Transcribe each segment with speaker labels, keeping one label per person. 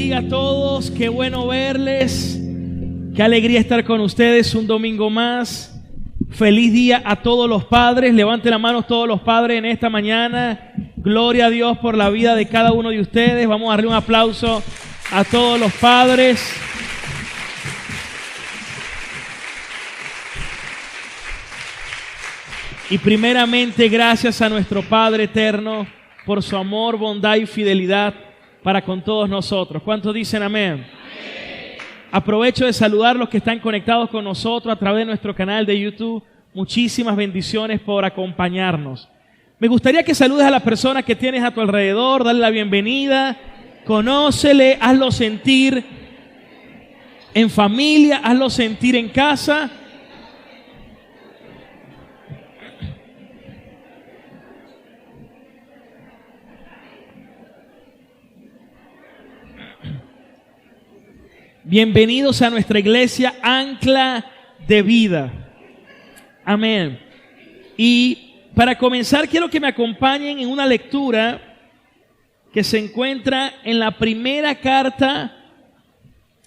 Speaker 1: bendiga a todos, qué bueno verles, qué alegría estar con ustedes un domingo más. Feliz día a todos los padres, levanten las manos todos los padres en esta mañana. Gloria a Dios por la vida de cada uno de ustedes. Vamos a darle un aplauso a todos los padres. Y primeramente gracias a nuestro Padre eterno por su amor, bondad y fidelidad para con todos nosotros. ¿Cuántos dicen amén? Aprovecho de saludar a los que están conectados con nosotros a través de nuestro canal de YouTube. Muchísimas bendiciones por acompañarnos. Me gustaría que saludes a las personas que tienes a tu alrededor, dale la bienvenida, conócele, hazlo sentir en familia, hazlo sentir en casa. Bienvenidos a nuestra iglesia Ancla de Vida. Amén. Y para comenzar quiero que me acompañen en una lectura que se encuentra en la primera carta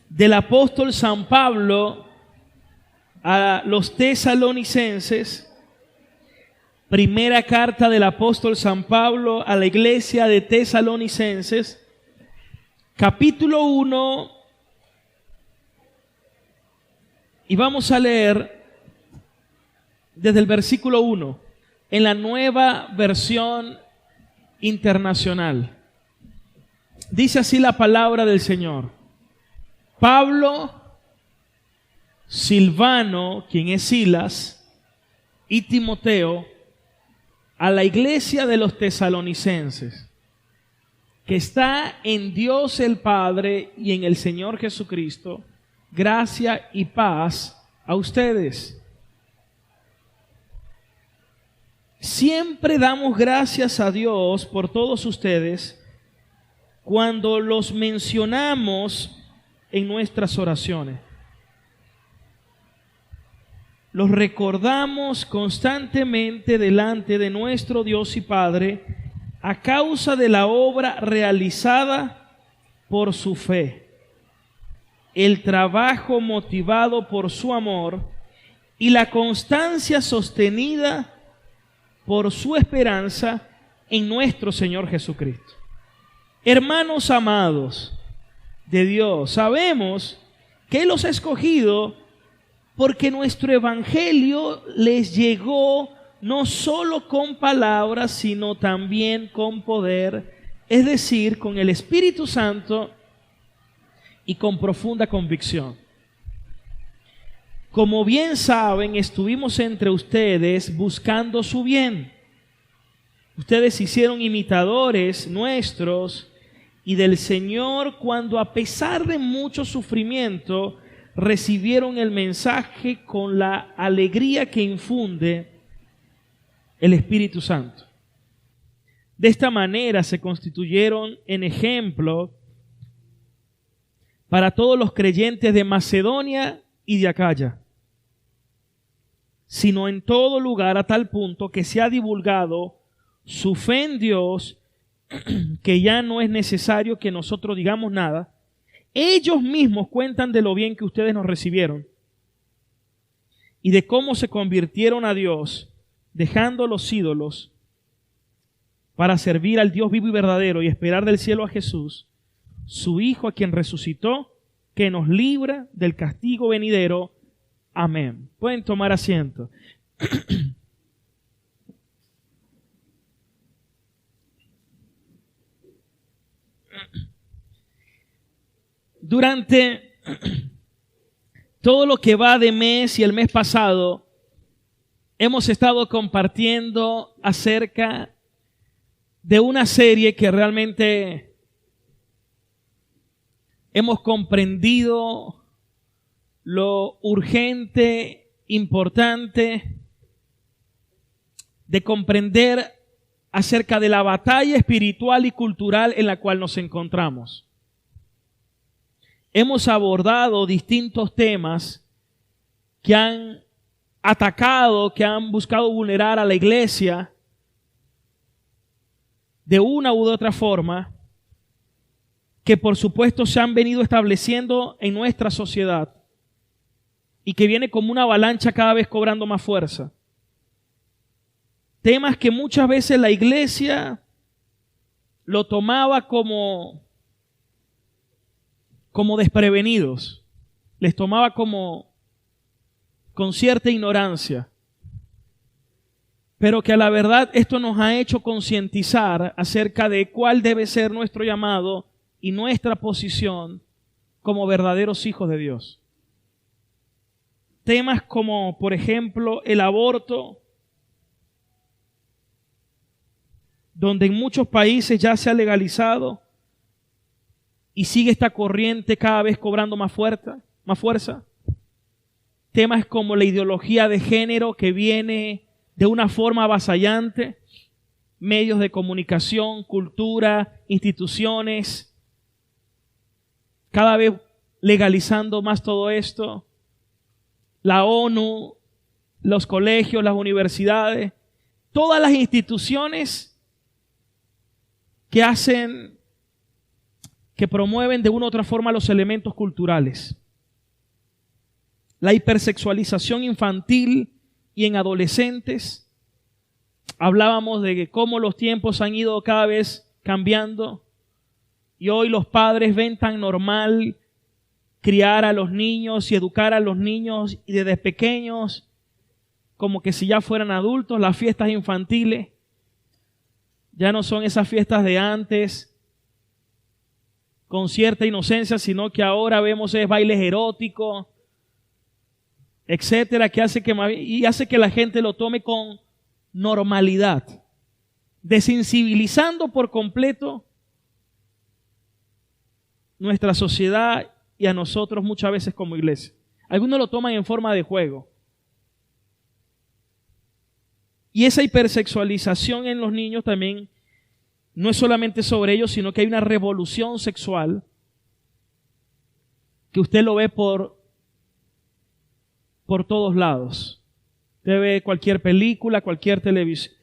Speaker 1: del apóstol San Pablo a los tesalonicenses. Primera carta del apóstol San Pablo a la iglesia de tesalonicenses, capítulo 1. Y vamos a leer desde el versículo 1 en la Nueva Versión Internacional. Dice así la palabra del Señor. Pablo, Silvano, quien es Silas, y Timoteo, a la iglesia de los tesalonicenses, que está en Dios el Padre y en el Señor Jesucristo, gracia y paz a ustedes. Siempre damos gracias a Dios por todos ustedes cuando los mencionamos en nuestras oraciones. Los recordamos constantemente delante de nuestro Dios y Padre a causa de la obra realizada por su fe, el trabajo motivado por su amor y la constancia sostenida por su esperanza en nuestro Señor Jesucristo. Hermanos amados de Dios, sabemos que Él los ha escogido porque nuestro evangelio les llegó no solo con palabras, sino también con poder, es decir, con el Espíritu Santo y con profunda convicción. Como bien saben, estuvimos entre ustedes buscando su bien. Ustedes se hicieron imitadores nuestros y del Señor cuando, a pesar de mucho sufrimiento, recibieron el mensaje con la alegría que infunde el Espíritu Santo. De esta manera se constituyeron en ejemplo para todos los creyentes de Macedonia y de Acaya, sino en todo lugar, a tal punto que se ha divulgado su fe en Dios, que ya no es necesario que nosotros digamos nada. Ellos mismos cuentan de lo bien que ustedes nos recibieron y de cómo se convirtieron a Dios, dejando los ídolos para servir al Dios vivo y verdadero y esperar del cielo a Jesús, su Hijo, a quien resucitó, que nos libra del castigo venidero. Amén. Pueden tomar asiento. Durante todo lo que va de mes y el mes pasado, hemos estado compartiendo acerca de una serie que realmente hemos comprendido lo urgente, importante de comprender acerca de la batalla espiritual y cultural en la cual nos encontramos. Hemos abordado distintos temas que han atacado, que han buscado vulnerar a la iglesia de una u otra forma, que por supuesto se han venido estableciendo en nuestra sociedad y que viene como una avalancha cada vez cobrando más fuerza. Temas que muchas veces la iglesia lo tomaba como desprevenidos, les tomaba como con cierta ignorancia, pero que a la verdad esto nos ha hecho concientizar acerca de cuál debe ser nuestro llamado y nuestra posición como verdaderos hijos de Dios. Temas como, por ejemplo, el aborto, donde en muchos países ya se ha legalizado y sigue esta corriente cada vez cobrando más fuerza. Temas como la ideología de género que viene de una forma avasallante, medios de comunicación, cultura, instituciones, cada vez legalizando más todo esto. La ONU, los colegios, las universidades, todas las instituciones que promueven de una u otra forma los elementos culturales. La hipersexualización infantil y en adolescentes. Hablábamos de cómo los tiempos han ido cada vez cambiando y hoy los padres ven tan normal criar a los niños y educar a los niños y desde pequeños como que si ya fueran adultos. Las fiestas infantiles ya no son esas fiestas de antes con cierta inocencia, sino que ahora vemos bailes eróticos, etcétera, que hace que la gente lo tome con normalidad, desensibilizando por completo nuestra sociedad y a nosotros muchas veces como iglesia. Algunos lo toman en forma de juego. Y esa hipersexualización en los niños también no es solamente sobre ellos, sino que hay una revolución sexual que usted lo ve por todos lados. Usted ve cualquier película, cualquier televisión,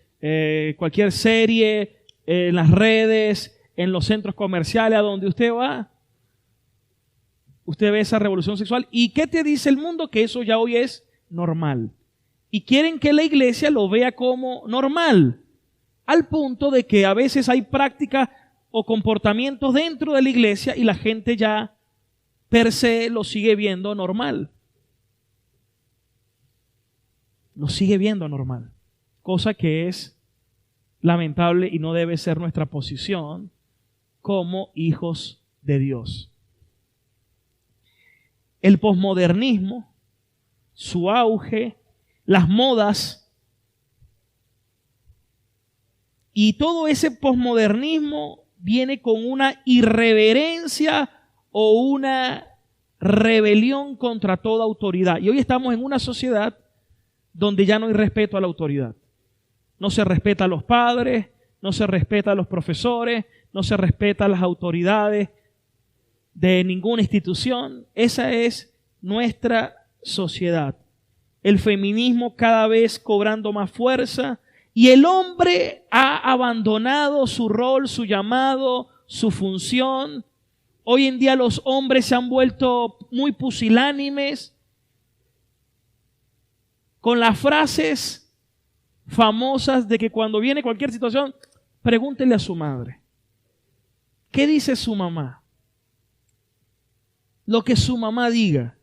Speaker 1: cualquier serie, en las redes, en los centros comerciales, a donde usted va, usted ve esa revolución sexual. ¿Y qué te dice el mundo? Que eso ya hoy es normal. Y quieren que la iglesia lo vea como normal, al punto de que a veces hay prácticas o comportamientos dentro de la iglesia y la gente ya per se lo sigue viendo normal. Lo sigue viendo normal, cosa que es lamentable y no debe ser nuestra posición como hijos de Dios. El posmodernismo, su auge, las modas y todo ese posmodernismo viene con una irreverencia o una rebelión contra toda autoridad. Y hoy estamos en una sociedad donde ya no hay respeto a la autoridad. No se respeta a los padres, no se respeta a los profesores, no se respeta a las autoridades de ninguna institución. Esa es nuestra sociedad. El feminismo cada vez cobrando más fuerza y el hombre ha abandonado su rol, su llamado, su función. Hoy en día los hombres se han vuelto muy pusilánimes con las frases famosas de que cuando viene cualquier situación, pregúntele a su madre. ¿Qué dice su mamá? Lo que su mamá diga.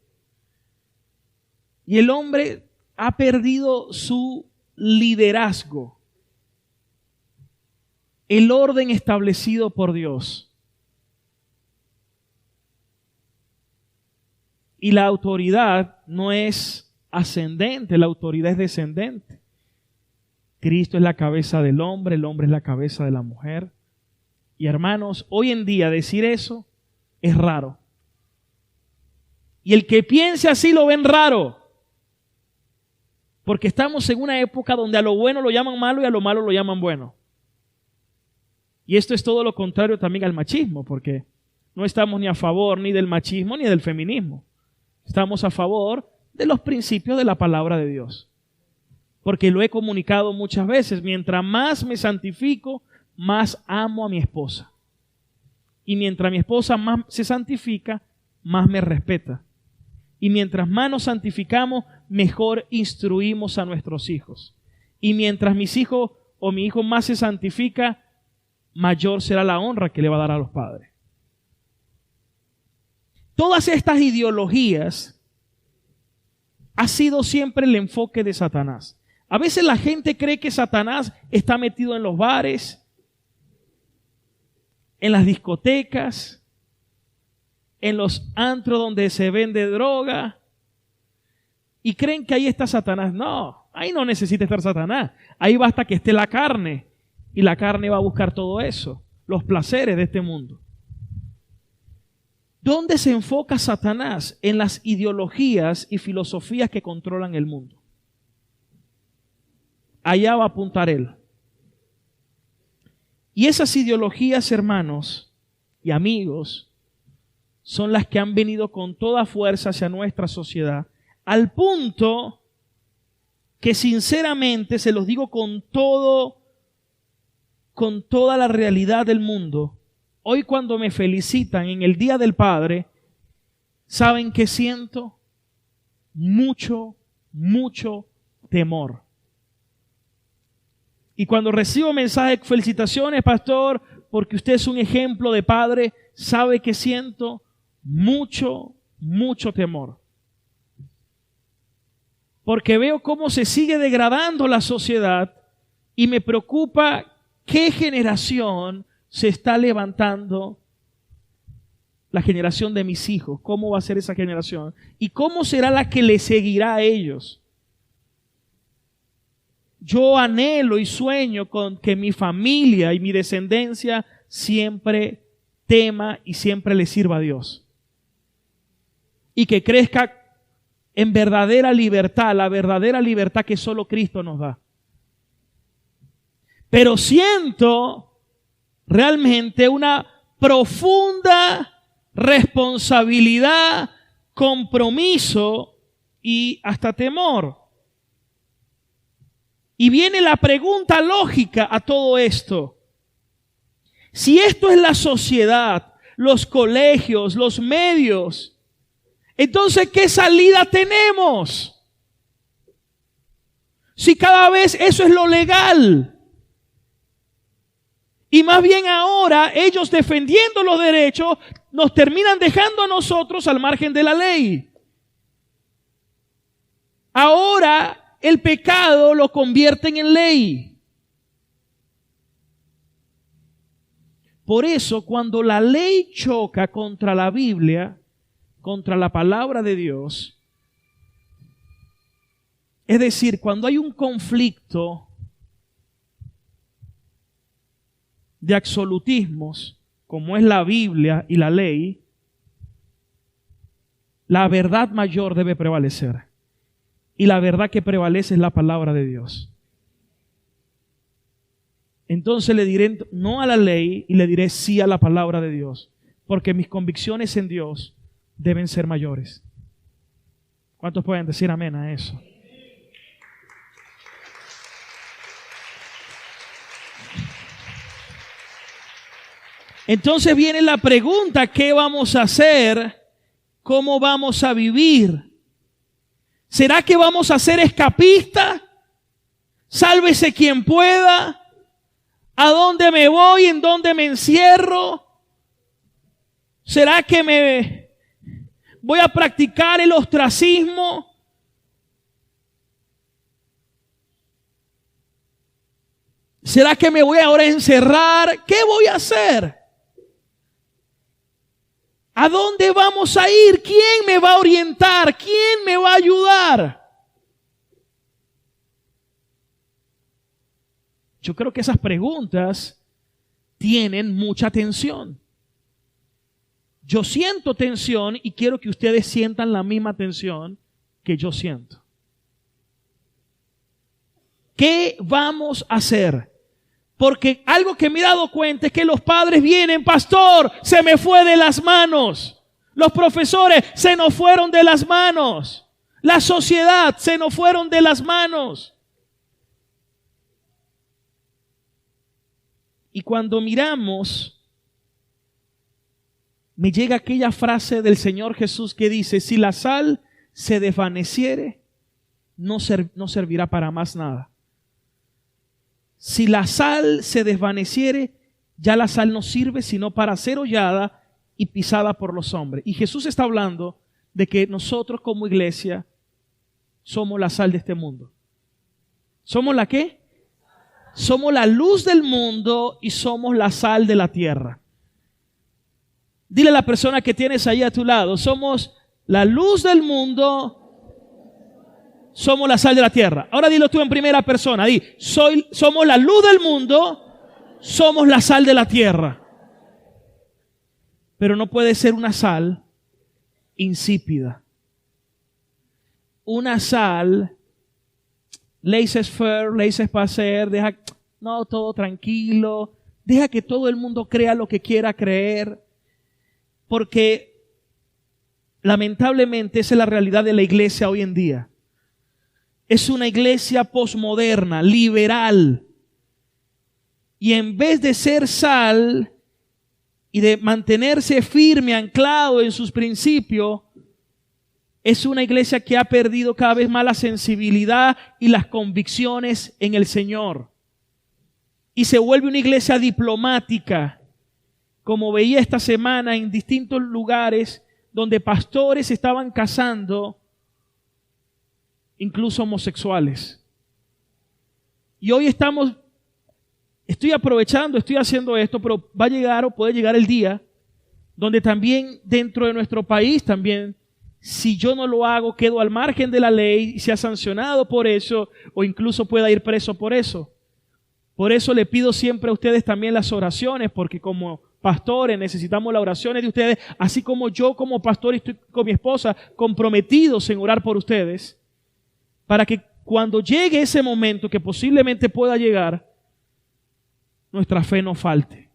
Speaker 1: Y el hombre ha perdido su liderazgo, el orden establecido por Dios. Y la autoridad no es ascendente, la autoridad es descendente. Cristo es la cabeza del hombre, el hombre es la cabeza de la mujer. Y hermanos, hoy en día decir eso es raro. Y el que piense así lo ven raro. Porque estamos en una época donde a lo bueno lo llaman malo y a lo malo lo llaman bueno. Y esto es todo lo contrario también al machismo, porque no estamos ni a favor ni del machismo ni del feminismo. Estamos a favor de los principios de la palabra de Dios. Porque lo he comunicado muchas veces, mientras más me santifico, más amo a mi esposa. Y mientras mi esposa más se santifica, más me respeta. Y mientras más nos santificamos, mejor instruimos a nuestros hijos. Y mientras mis hijos o mi hijo más se santifica, mayor será la honra que le va a dar a los padres. Todas estas ideologías ha sido siempre el enfoque de Satanás. A veces la gente cree que Satanás está metido en los bares, en las discotecas, en los antros donde se vende droga, y creen que ahí está Satanás. No, ahí no necesita estar Satanás. Ahí basta que esté la carne, y la carne va a buscar todo eso, los placeres de este mundo. ¿Dónde se enfoca Satanás? En las ideologías y filosofías que controlan el mundo. Allá va a apuntar él. Y esas ideologías, hermanos y amigos, son las que han venido con toda fuerza hacia nuestra sociedad, al punto que sinceramente, se los digo con toda la realidad del mundo, hoy cuando me felicitan en el Día del Padre, ¿saben qué siento? Mucho temor. Y cuando recibo mensajes de felicitaciones, pastor, porque usted es un ejemplo de padre, ¿sabe que siento? Mucho temor. Porque veo cómo se sigue degradando la sociedad y me preocupa qué generación se está levantando, la generación de mis hijos. ¿Cómo va a ser esa generación? ¿Y cómo será la que le seguirá a ellos? Yo anhelo y sueño con que mi familia y mi descendencia siempre tema y siempre le sirva a Dios. Y que crezca en verdadera libertad, la verdadera libertad que solo Cristo nos da. Pero siento realmente una profunda responsabilidad, compromiso y hasta temor. Y viene la pregunta lógica a todo esto. Si esto es la sociedad, los colegios, los medios, entonces ¿qué salida tenemos? Si cada vez eso es lo legal. Y más bien ahora ellos defendiendo los derechos nos terminan dejando a nosotros al margen de la ley. Ahora el pecado lo convierten en ley. Por eso, cuando la ley choca contra la Biblia, contra la palabra de Dios, es decir, cuando hay un conflicto de absolutismos, como es la Biblia y la ley, la verdad mayor debe prevalecer. Y la verdad que prevalece es la palabra de Dios. Entonces le diré no a la ley y le diré sí a la palabra de Dios. Porque mis convicciones en Dios deben ser mayores. ¿Cuántos pueden decir amén a eso? Entonces viene la pregunta, ¿qué vamos a hacer? ¿Cómo vamos a vivir? ¿Será que vamos a ser escapistas? Sálvese quien pueda. ¿A dónde me voy? ¿En dónde me encierro? ¿Será que me voy a practicar el ostracismo? ¿Será que me voy ahora a encerrar? ¿Qué voy a hacer? ¿A dónde vamos a ir? ¿Quién me va a orientar? ¿Quién me va a ayudar? Yo creo que esas preguntas tienen mucha tensión. Yo siento tensión y quiero que ustedes sientan la misma tensión que yo siento. ¿Qué vamos a hacer? Porque algo que me he dado cuenta es que los padres vienen, pastor, se me fue de las manos. Los profesores se nos fueron de las manos. La sociedad se nos fueron de las manos. Y cuando miramos me llega aquella frase del Señor Jesús que dice, si la sal se desvaneciere, no servirá para más nada. Si la sal se desvaneciere, ya la sal no sirve sino para ser hollada y pisada por los hombres. Y Jesús está hablando de que nosotros como iglesia somos la sal de este mundo. ¿Somos la qué? Somos la luz del mundo y somos la sal de la tierra. Dile a la persona que tienes ahí a tu lado, somos la luz del mundo, somos la sal de la tierra. Ahora dilo tú en primera persona, somos la luz del mundo, somos la sal de la tierra. Pero no puede ser una sal insípida. Una sal laissez-faire, laissez-passer, todo tranquilo, deja que todo el mundo crea lo que quiera creer, porque lamentablemente esa es la realidad de la iglesia hoy en día. Es una iglesia posmoderna, liberal, y en vez de ser sal y de mantenerse firme, anclado en sus principios, es una iglesia que ha perdido cada vez más la sensibilidad y las convicciones en el Señor. Y se vuelve una iglesia diplomática, como veía esta semana en distintos lugares donde pastores estaban casando, incluso homosexuales. Y hoy estoy aprovechando, estoy haciendo esto, pero va a llegar o puede llegar el día donde también dentro de nuestro país también, si yo no lo hago, quedo al margen de la ley y sea sancionado por eso o incluso pueda ir preso por eso. Por eso le pido siempre a ustedes también las oraciones, porque como pastores necesitamos las oraciones de ustedes, así como yo como pastor estoy con mi esposa comprometidos en orar por ustedes, para que cuando llegue ese momento que posiblemente pueda llegar, nuestra fe no falte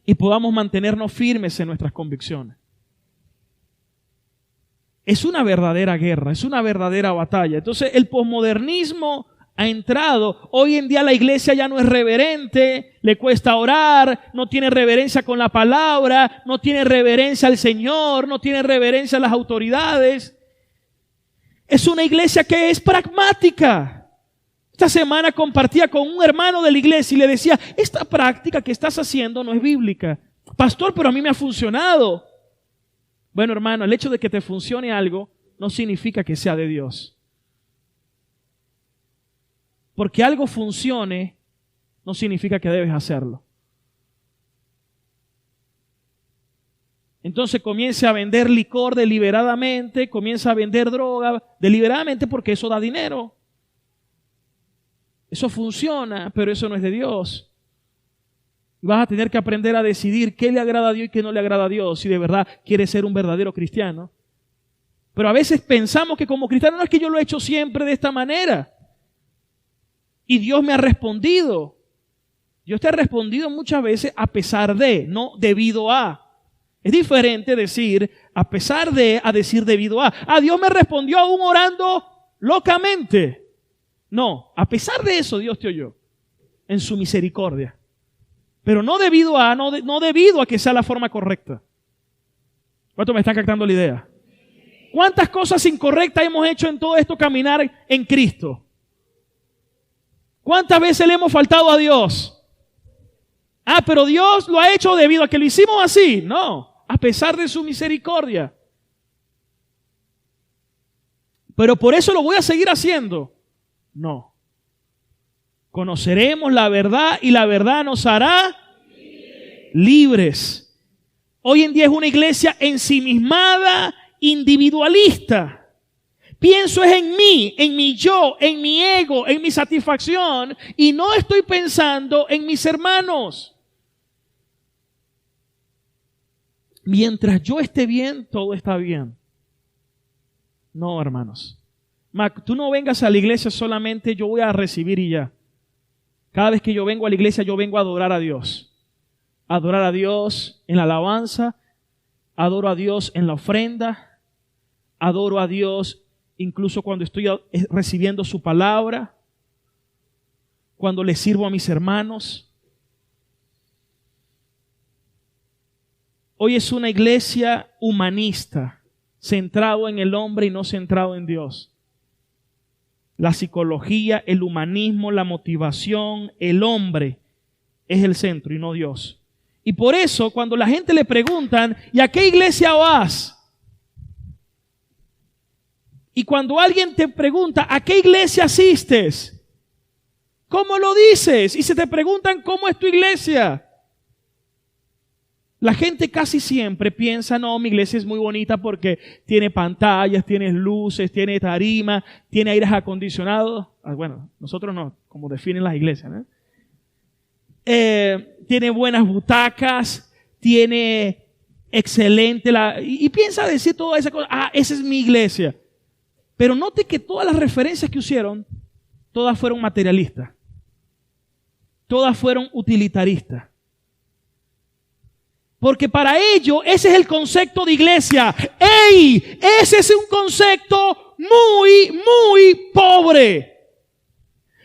Speaker 1: y podamos mantenernos firmes en nuestras convicciones. Es una verdadera guerra, es una verdadera batalla. Entonces el posmodernismo ha entrado. Hoy en día la iglesia ya no es reverente, le cuesta orar, no tiene reverencia con la palabra, no tiene reverencia al Señor, no tiene reverencia a las autoridades. Es una iglesia que es pragmática. Esta semana compartía con un hermano de la iglesia y le decía, esta práctica que estás haciendo no es bíblica. Pastor, pero a mí me ha funcionado. Bueno, hermano, el hecho de que te funcione algo no significa que sea de Dios. Porque algo funcione no significa que debes hacerlo. Entonces comienza a vender licor deliberadamente, comienza a vender droga deliberadamente porque eso da dinero. Eso funciona, pero eso no es de Dios. Vas a tener que aprender a decidir qué le agrada a Dios y qué no le agrada a Dios, si de verdad quieres ser un verdadero cristiano. Pero a veces pensamos que como cristiano no es que yo lo he hecho siempre de esta manera. Y Dios me ha respondido. Dios te ha respondido muchas veces a pesar de, no debido a. Es diferente decir a pesar de a decir debido a. Dios me respondió aún orando locamente. No, a pesar de eso Dios te oyó en su misericordia. Pero no debido a, no debido a que sea la forma correcta. ¿Cuántos me están captando la idea? ¿Cuántas cosas incorrectas hemos hecho en todo esto caminar en Cristo? ¿Cuántas veces le hemos faltado a Dios? Pero Dios lo ha hecho debido a que lo hicimos así. No, a pesar de su misericordia. Pero por eso lo voy a seguir haciendo. No. Conoceremos la verdad y la verdad nos hará libres. Hoy en día es una iglesia ensimismada, individualista. Pienso es en mí, en mi yo, en mi ego, en mi satisfacción y no estoy pensando en mis hermanos. Mientras yo esté bien, todo está bien. No, hermanos. Tú no vengas a la iglesia solamente yo voy a recibir y ya. Cada vez que yo vengo a la iglesia, yo vengo a adorar a Dios. Adorar a Dios en la alabanza, adoro a Dios en la ofrenda, adoro a Dios incluso cuando estoy recibiendo su palabra, cuando le sirvo a mis hermanos. Hoy es una iglesia humanista, centrado en el hombre y no centrado en Dios. La psicología, el humanismo, la motivación, el hombre es el centro y no Dios. Y por eso cuando la gente le preguntan, ¿y a qué iglesia vas? Y cuando alguien te pregunta, ¿a qué iglesia asistes? ¿Cómo lo dices? Y se te preguntan, ¿cómo es tu iglesia? La gente casi siempre piensa, no, mi iglesia es muy bonita porque tiene pantallas, tiene luces, tiene tarima, tiene aires acondicionados. Bueno, nosotros no, como definen las iglesias, ¿no? Tiene buenas butacas, tiene excelente, y piensa decir toda esa cosa, esa es mi iglesia. Pero note que todas las referencias que usaron, todas fueron materialistas. Todas fueron utilitaristas. Porque para ellos ese es el concepto de iglesia. ¡Ey! Ese es un concepto muy pobre.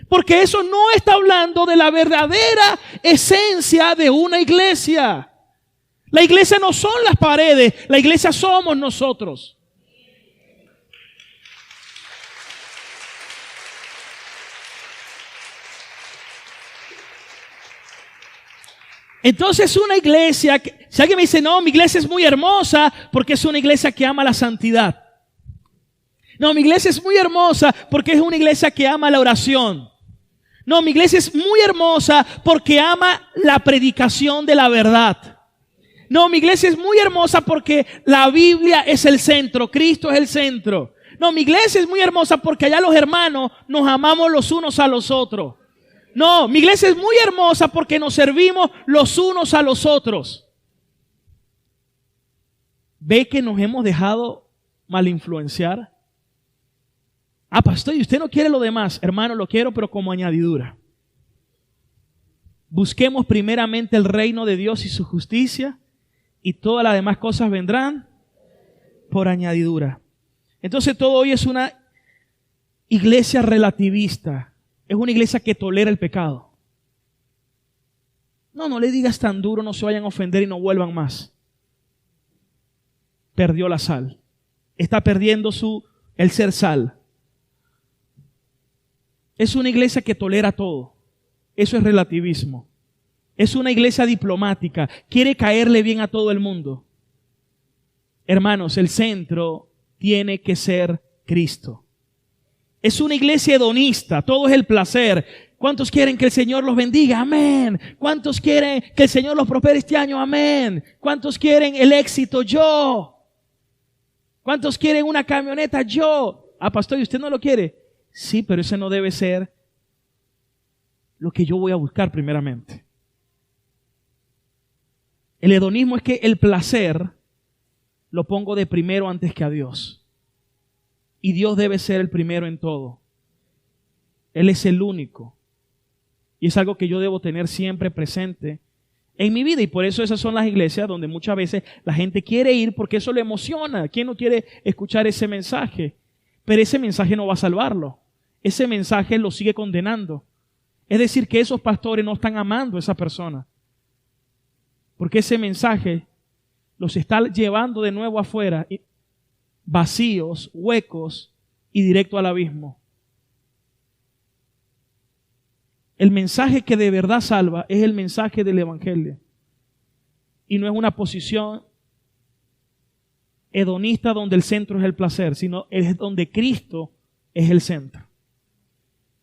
Speaker 1: Porque eso no está hablando de la verdadera esencia de una iglesia. La iglesia no son las paredes, la iglesia somos nosotros. Entonces una iglesia, si alguien me dice, no, mi iglesia es muy hermosa porque es una iglesia que ama la santidad. No, mi iglesia es muy hermosa porque es una iglesia que ama la oración. No, mi iglesia es muy hermosa porque ama la predicación de la verdad. No, mi iglesia es muy hermosa porque la Biblia es el centro, Cristo es el centro. No, mi iglesia es muy hermosa porque allá los hermanos nos amamos los unos a los otros. No, mi iglesia es muy hermosa porque nos servimos los unos a los otros. ¿Ve que nos hemos dejado mal influenciar? Pastor, ¿y usted no quiere lo demás? Hermano, lo quiero, pero como añadidura. Busquemos primeramente el reino de Dios y su justicia, y todas las demás cosas vendrán por añadidura. Entonces todo hoy es una iglesia relativista. Es una iglesia que tolera el pecado. No le digas tan duro, no se vayan a ofender y no vuelvan más. Perdió la sal. Está perdiendo el ser sal. Es una iglesia que tolera todo. Eso es relativismo. Es una iglesia diplomática. Quiere caerle bien a todo el mundo. Hermanos, el centro tiene que ser Cristo. Es una iglesia hedonista, todo es el placer. ¿Cuántos quieren que el Señor los bendiga? Amén. ¿Cuántos quieren que el Señor los prospere este año? Amén. ¿Cuántos quieren el éxito? Yo. ¿Cuántos quieren una camioneta? Yo. Pastor, ¿y usted no lo quiere? Sí, pero ese no debe ser lo que yo voy a buscar primeramente. El hedonismo es que el placer lo pongo de primero antes que a Dios. Y Dios debe ser el primero en todo. Él es el único. Y es algo que yo debo tener siempre presente en mi vida. Y por eso esas son las iglesias donde muchas veces la gente quiere ir porque eso le emociona. ¿Quién no quiere escuchar ese mensaje? Pero ese mensaje no va a salvarlo. Ese mensaje lo sigue condenando. Es decir, que esos pastores no están amando a esa persona. Porque ese mensaje los está llevando de nuevo afuera, vacíos, huecos y directo al abismo. El mensaje que de verdad salva es el mensaje del Evangelio. Y no es una posición hedonista donde el centro es el placer, sino es donde Cristo es el centro.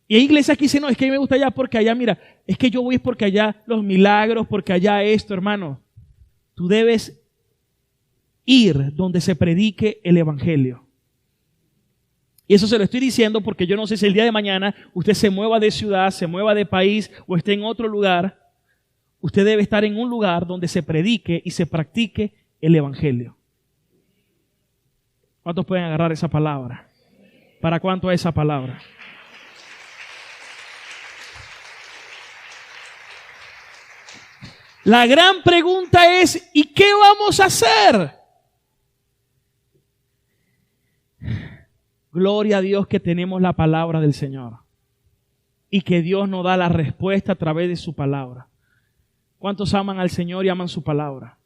Speaker 1: Y hay iglesias que dicen, no, es que a mí me gusta allá porque allá, mira, es que yo voy porque allá los milagros, porque allá esto, hermano. Tú debes ir donde se predique el Evangelio. Y eso se lo estoy diciendo porque yo no sé si el día de mañana usted se mueva de ciudad, se mueva de país o esté en otro lugar. Usted debe estar en un lugar donde se predique y se practique el Evangelio. ¿Cuántos pueden agarrar esa palabra? ¿Para cuánto es esa palabra? La gran pregunta es, ¿y qué vamos a hacer? Gloria a Dios que tenemos la palabra del Señor y que Dios nos da la respuesta a través de su palabra. ¿Cuántos aman al Señor y aman su palabra?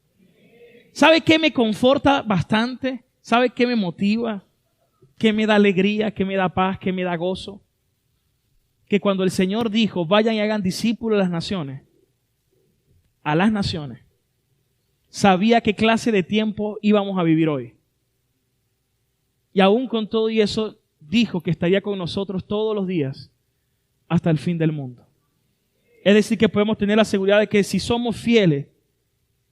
Speaker 1: ¿sabe qué me conforta bastante? ¿Sabe qué me motiva? ¿Qué me da alegría? ¿Qué me da paz? ¿Qué me da gozo? Que cuando el Señor dijo, vayan y hagan discípulos a las naciones, sabía qué clase de tiempo íbamos a vivir hoy. Y aún con todo y eso, dijo que estaría con nosotros todos los días hasta el fin del mundo. Es decir, que podemos tener la seguridad de que si somos fieles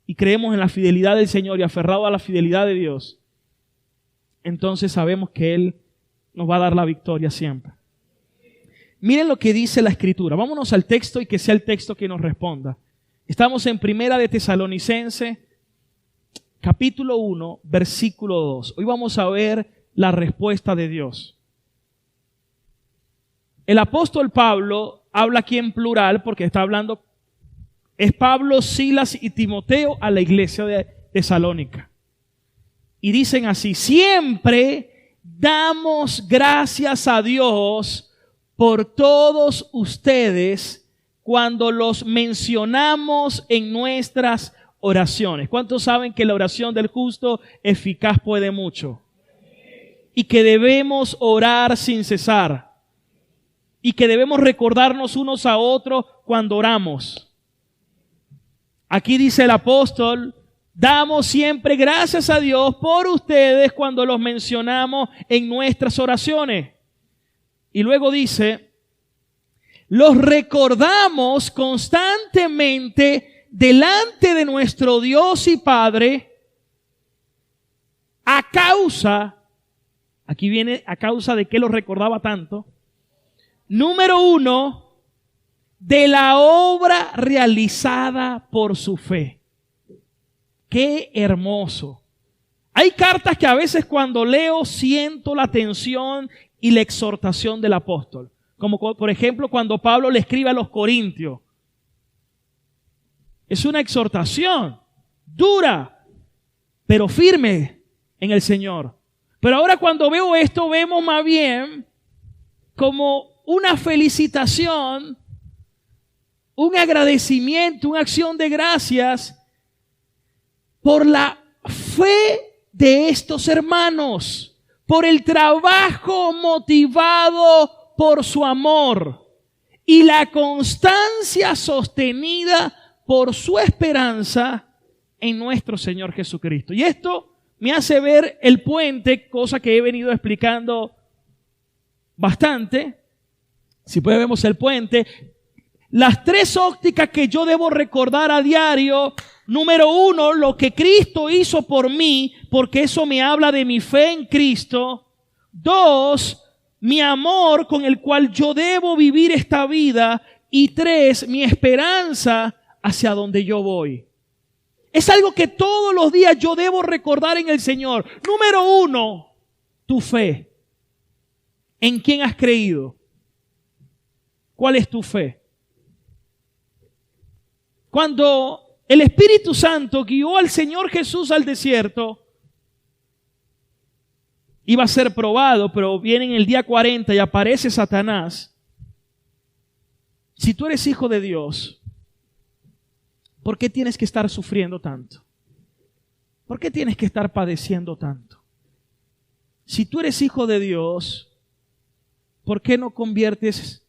Speaker 1: y creemos en la fidelidad del Señor y aferrados a la fidelidad de Dios, entonces sabemos que Él nos va a dar la victoria siempre. Miren lo que dice la Escritura. Vámonos al texto y que sea el texto que nos responda. Estamos en Primera de Tesalonicenses, capítulo 1, versículo 2. Hoy vamos a ver la respuesta de Dios. El apóstol Pablo habla aquí en plural porque está hablando, es Pablo, Silas y Timoteo a la iglesia de Tesalónica. Y dicen así: siempre damos gracias a Dios por todos ustedes cuando los mencionamos en nuestras oraciones. ¿Cuántos saben que la oración del justo eficaz puede mucho? Y que debemos orar sin cesar. Y que debemos recordarnos unos a otros cuando oramos. Aquí dice el apóstol: damos siempre gracias a Dios por ustedes cuando los mencionamos en nuestras oraciones. Y luego dice: los recordamos constantemente delante de nuestro Dios y Padre a causa, aquí viene a causa de que los recordaba tanto. Número 1, de la obra realizada por su fe. ¡Qué hermoso! Hay cartas que a veces cuando leo siento la tensión y la exhortación del apóstol. Como por ejemplo cuando Pablo le escribe a los Corintios. Es una exhortación dura, pero firme en el Señor. Pero ahora cuando veo esto, vemos más bien como una felicitación, un agradecimiento, una acción de gracias por la fe de estos hermanos, por el trabajo motivado por su amor y la constancia sostenida por su esperanza en nuestro Señor Jesucristo. Y esto me hace ver el puente, cosa que he venido explicando bastante. Si puede, vemos el puente. Las tres ópticas que yo debo recordar a diario. Número 1, lo que Cristo hizo por mí, porque eso me habla de mi fe en Cristo. 2, mi amor con el cual yo debo vivir esta vida. Y 3, mi esperanza hacia donde yo voy. Es algo que todos los días yo debo recordar en el Señor. Número 1, tu fe. ¿En quién has creído? ¿Cuál es tu fe? Cuando el Espíritu Santo guió al Señor Jesús al desierto, iba a ser probado, pero viene en el día 40 y aparece Satanás. Si tú eres hijo de Dios, ¿por qué tienes que estar sufriendo tanto? ¿Por qué tienes que estar padeciendo tanto? Si tú eres hijo de Dios, ¿por qué no conviertes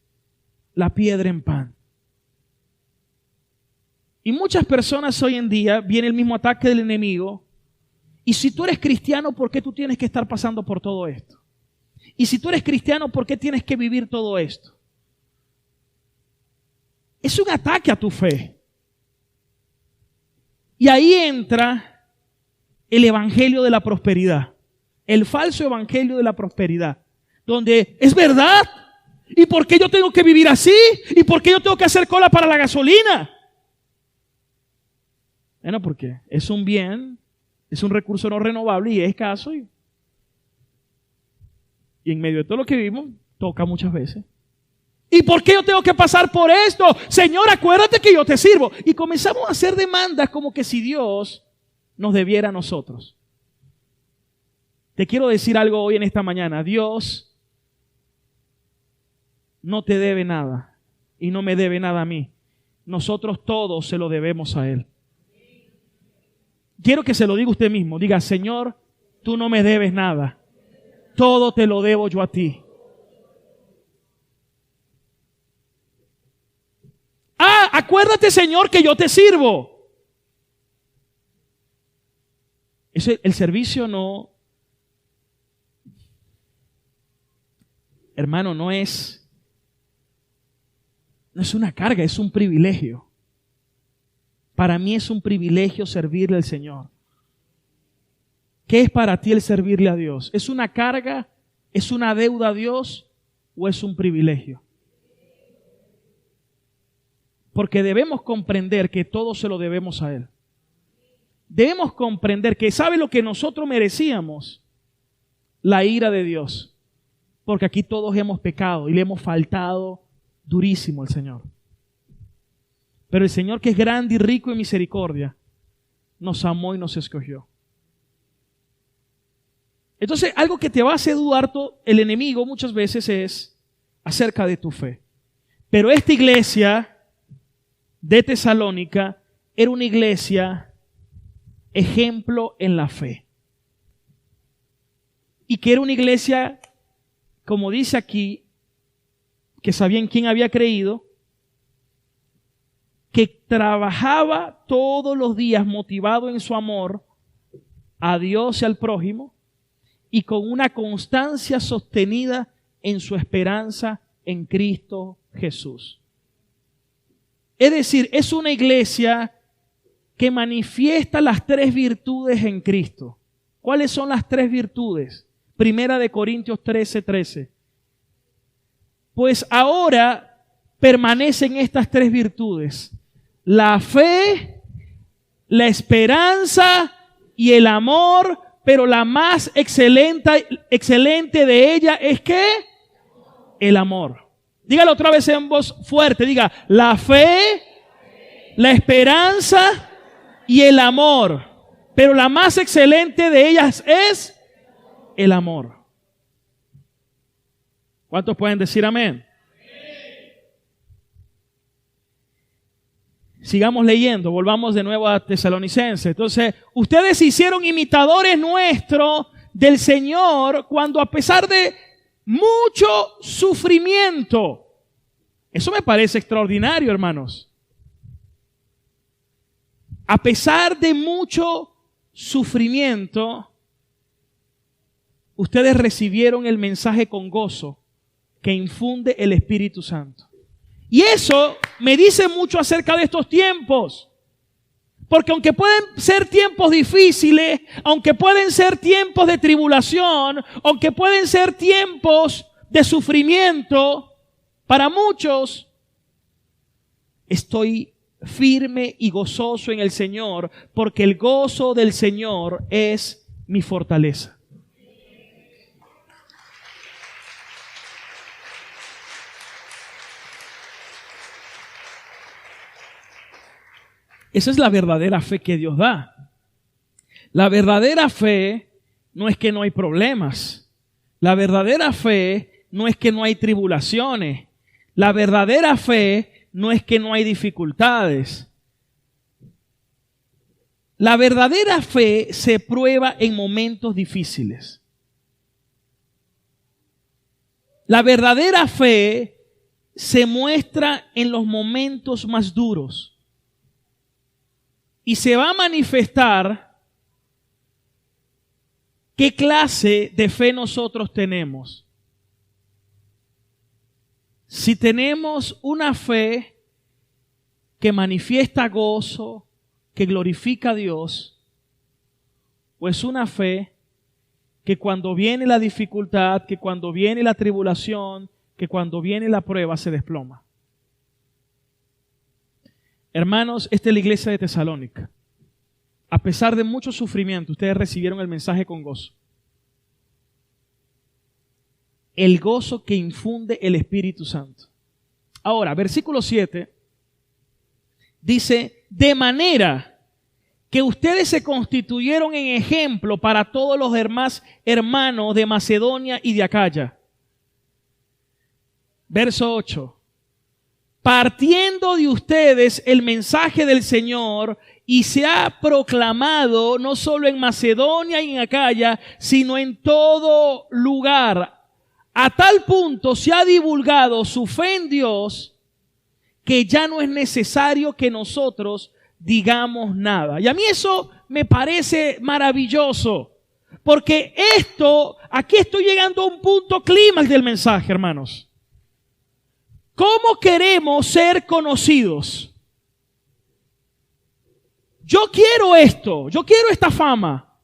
Speaker 1: la piedra en pan? Y muchas personas hoy en día, viene el mismo ataque del enemigo. Y si tú eres cristiano, ¿por qué tú tienes que estar pasando por todo esto? Y si tú eres cristiano, ¿por qué tienes que vivir todo esto? Es un ataque a tu fe. Y ahí entra el evangelio de la prosperidad. El falso evangelio de la prosperidad. Donde es verdad. ¿Y por qué yo tengo que vivir así? ¿Y por qué yo tengo que hacer cola para la gasolina? Bueno, porque es un bien, es un recurso no renovable y es escaso. Y en medio de todo lo que vivimos, toca muchas veces. ¿Y por qué yo tengo que pasar por esto? Señor, acuérdate que yo te sirvo. Y comenzamos a hacer demandas como que si Dios nos debiera a nosotros. Te quiero decir algo hoy en esta mañana. Dios no te debe nada y no me debe nada a mí. Nosotros todos se lo debemos a Él. quiero que se lo diga usted mismo. Diga, Señor, tú no me debes nada. Todo te lo debo yo a ti. Acuérdate, Señor, que yo te sirvo. El servicio no, hermano, no es una carga, es un privilegio. Para mí es un privilegio servirle al Señor. ¿Qué es para ti el servirle a Dios? ¿Es una carga? ¿Es una deuda a Dios? ¿O es un privilegio? Porque debemos comprender que todo se lo debemos a Él. Debemos comprender que ¿sabe lo que nosotros merecíamos? La ira de Dios. Porque aquí todos hemos pecado y le hemos faltado durísimo al Señor. Pero el Señor, que es grande y rico en misericordia, nos amó y nos escogió. Entonces, algo que te va a hacer dudar el enemigo muchas veces es acerca de tu fe. Pero esta iglesia de Tesalónica era una iglesia ejemplo en la fe. Y que era una iglesia, como dice aquí, que sabían quién había creído, que trabajaba todos los días motivado en su amor a Dios y al prójimo, y con una constancia sostenida en su esperanza en Cristo Jesús. Es decir, es una iglesia que manifiesta las tres virtudes en Cristo. ¿Cuáles son las tres virtudes? Primera de Corintios 13:13. Pues ahora permanecen estas tres virtudes: la fe, la esperanza y el amor, pero la más excelente de ella es ¿qué? El amor. Dígalo otra vez en voz fuerte, diga, la fe, la esperanza y el amor, pero la más excelente de ellas es el amor. ¿Cuántos pueden decir amén? Sigamos leyendo, volvamos de nuevo a Tesalonicenses. Entonces, ustedes se hicieron imitadores nuestros del Señor cuando, a pesar de mucho sufrimiento, eso me parece extraordinario, hermanos. A pesar de mucho sufrimiento, ustedes recibieron el mensaje con gozo que infunde el Espíritu Santo. Y eso me dice mucho acerca de estos tiempos. Porque aunque pueden ser tiempos difíciles, aunque pueden ser tiempos de tribulación, aunque pueden ser tiempos de sufrimiento, para muchos, estoy firme y gozoso en el Señor, porque el gozo del Señor es mi fortaleza. Esa es la verdadera fe que Dios da. La verdadera fe no es que no hay problemas. La verdadera fe no es que no hay tribulaciones. La verdadera fe no es que no hay dificultades. La verdadera fe se prueba en momentos difíciles. La verdadera fe se muestra en los momentos más duros. Y se va a manifestar qué clase de fe nosotros tenemos. Si tenemos una fe que manifiesta gozo, que glorifica a Dios, o es una fe que cuando viene la dificultad, que cuando viene la tribulación, que cuando viene la prueba se desploma. Hermanos, esta es la iglesia de Tesalónica. A pesar de mucho sufrimiento, ustedes recibieron el mensaje con gozo. El gozo que infunde el Espíritu Santo. Ahora, versículo 7 dice, de manera que ustedes se constituyeron en ejemplo para todos los demás hermanos de Macedonia y de Acaya. Verso 8. partiendo de ustedes el mensaje del Señor, y se ha proclamado no solo en Macedonia y en Acaya, sino en todo lugar. A tal punto se ha divulgado su fe en Dios que ya no es necesario que nosotros digamos nada. Y a mí eso me parece maravilloso, porque aquí estoy llegando a un punto clímax del mensaje, hermanos. ¿Cómo queremos ser conocidos? Yo quiero esto, yo quiero esta fama.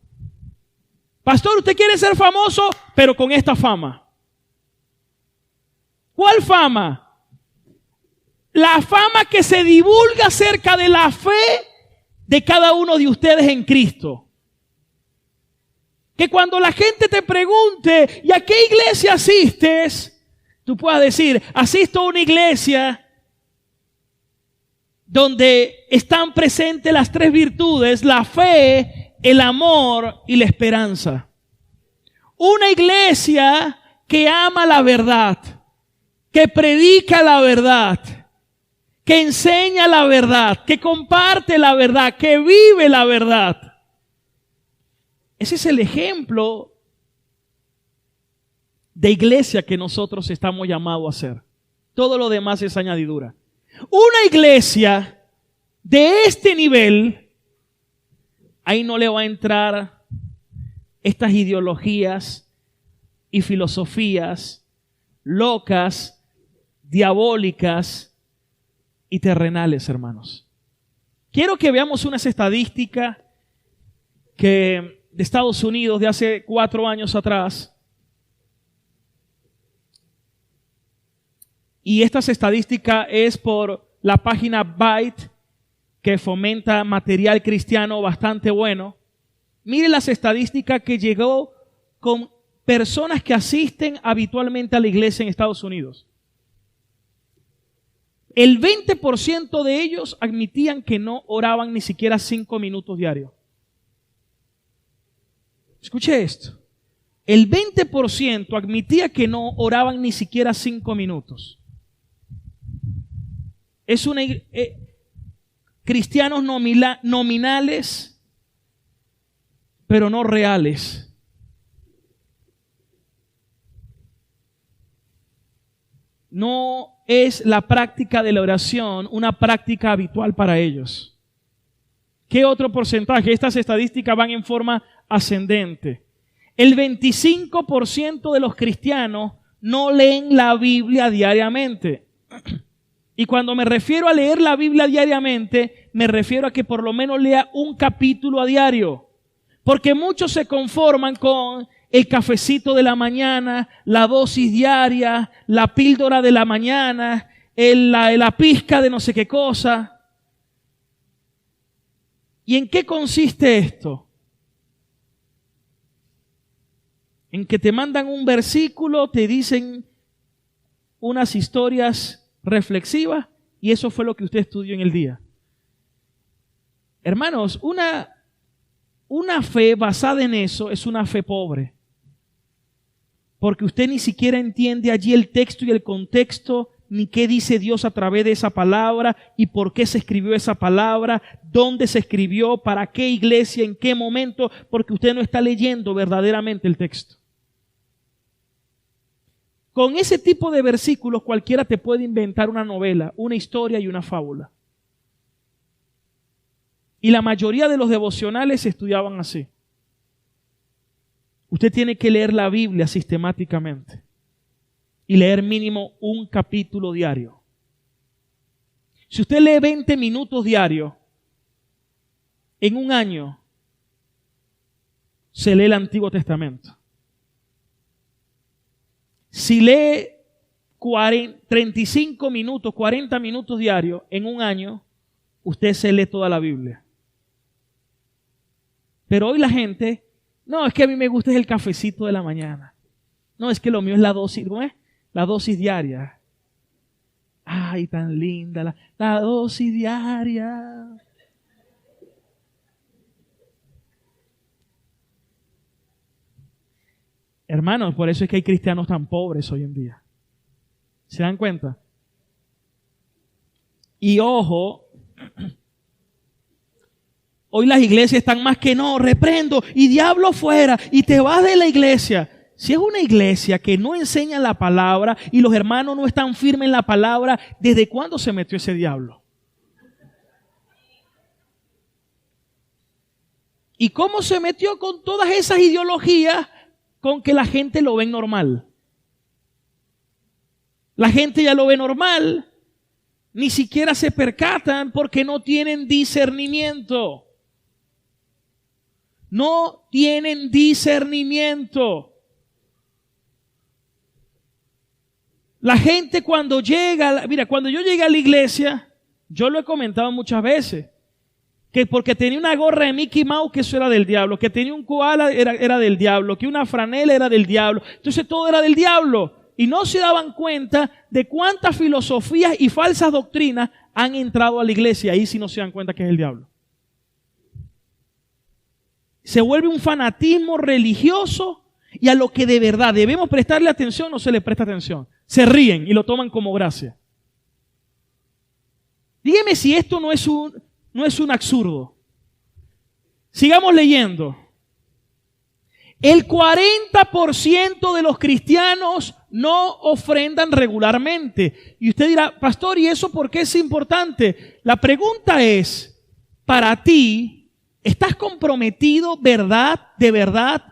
Speaker 1: Pastor, usted quiere ser famoso, pero con esta fama. ¿Cuál fama? La fama que se divulga acerca de la fe de cada uno de ustedes en Cristo. Que cuando la gente te pregunte, ¿y a qué iglesia asistes? Tú puedas decir, asisto a una iglesia donde están presentes las tres virtudes: la fe, el amor y la esperanza. Una iglesia que ama la verdad, que predica la verdad, que enseña la verdad, que comparte la verdad, que vive la verdad. Ese es el ejemplo de iglesia que nosotros estamos llamados a ser. Todo lo demás es añadidura. Una iglesia de este nivel, ahí no le va a entrar estas ideologías y filosofías locas, diabólicas y terrenales, hermanos. Quiero que veamos unas estadísticas de Estados Unidos de hace 4 años atrás. Y estas estadísticas es por la página Byte, que fomenta material cristiano bastante bueno. Miren las estadísticas que llegó con personas que asisten habitualmente a la iglesia en Estados Unidos. El 20% de ellos admitían que no oraban ni siquiera 5 minutos diarios. Escuche esto. El 20% admitía que no oraban ni siquiera 5 minutos. Es cristianos nominales, pero no reales. No es la práctica de la oración una práctica habitual para ellos. ¿Qué otro porcentaje? Estas estadísticas van en forma ascendente. El 25% de los cristianos no leen la Biblia diariamente. Y cuando me refiero a leer la Biblia diariamente, me refiero a que por lo menos lea un capítulo a diario. Porque muchos se conforman con el cafecito de la mañana, la dosis diaria, la píldora de la mañana, la pizca de no sé qué cosa. ¿Y en qué consiste esto? En que te mandan un versículo, te dicen unas historias reflexivas y eso fue lo que usted estudió en el día. Hermanos, una fe basada en eso es una fe pobre. Porque usted ni siquiera entiende allí el texto y el contexto, ni qué dice Dios a través de esa palabra y por qué se escribió esa palabra, dónde se escribió, para qué iglesia, en qué momento, porque usted no está leyendo verdaderamente el texto. Con ese tipo de versículos cualquiera te puede inventar una novela, una historia y una fábula. Y la mayoría de los devocionales se estudiaban así. Usted tiene que leer la Biblia sistemáticamente y leer mínimo un capítulo diario. Si usted lee 20 minutos diarios, en un año se lee el Antiguo Testamento. Si lee 35 minutos, 40 minutos diarios, en un año, usted se lee toda la Biblia. Pero hoy la gente, no, es que a mí me gusta el cafecito de la mañana. No, es que lo mío es la dosis, ¿cómo es? La dosis diaria. Ay, tan linda la dosis diaria. Hermanos, por eso es que hay cristianos tan pobres hoy en día. ¿Se dan cuenta? Y ojo, hoy las iglesias están más que no, reprendo y diablo fuera y te vas de la iglesia. Si es una iglesia que no enseña la palabra y los hermanos no están firmes en la palabra, ¿desde cuándo se metió ese diablo? ¿Y cómo se metió con todas esas ideologías con que la gente lo ve normal? La gente ya lo ve normal, ni siquiera se percatan porque no tienen discernimiento. No tienen discernimiento. La gente cuando llega, mira, cuando yo llegué a la iglesia, yo lo he comentado muchas veces, que porque tenía una gorra de Mickey Mouse, que eso era del diablo, que tenía un koala era del diablo, que una franela era del diablo, entonces todo era del diablo. Y no se daban cuenta de cuántas filosofías y falsas doctrinas han entrado a la iglesia. Ahí sí no se dan cuenta que es el diablo. Se vuelve un fanatismo religioso y a lo que de verdad debemos prestarle atención no se le presta atención. Se ríen y lo toman como gracia. Dígame si esto no es un absurdo. Sigamos leyendo. El 40% de los cristianos no ofrendan regularmente. Y usted dirá, pastor, ¿y eso por qué es importante? La pregunta es, para ti, ¿estás comprometido de verdad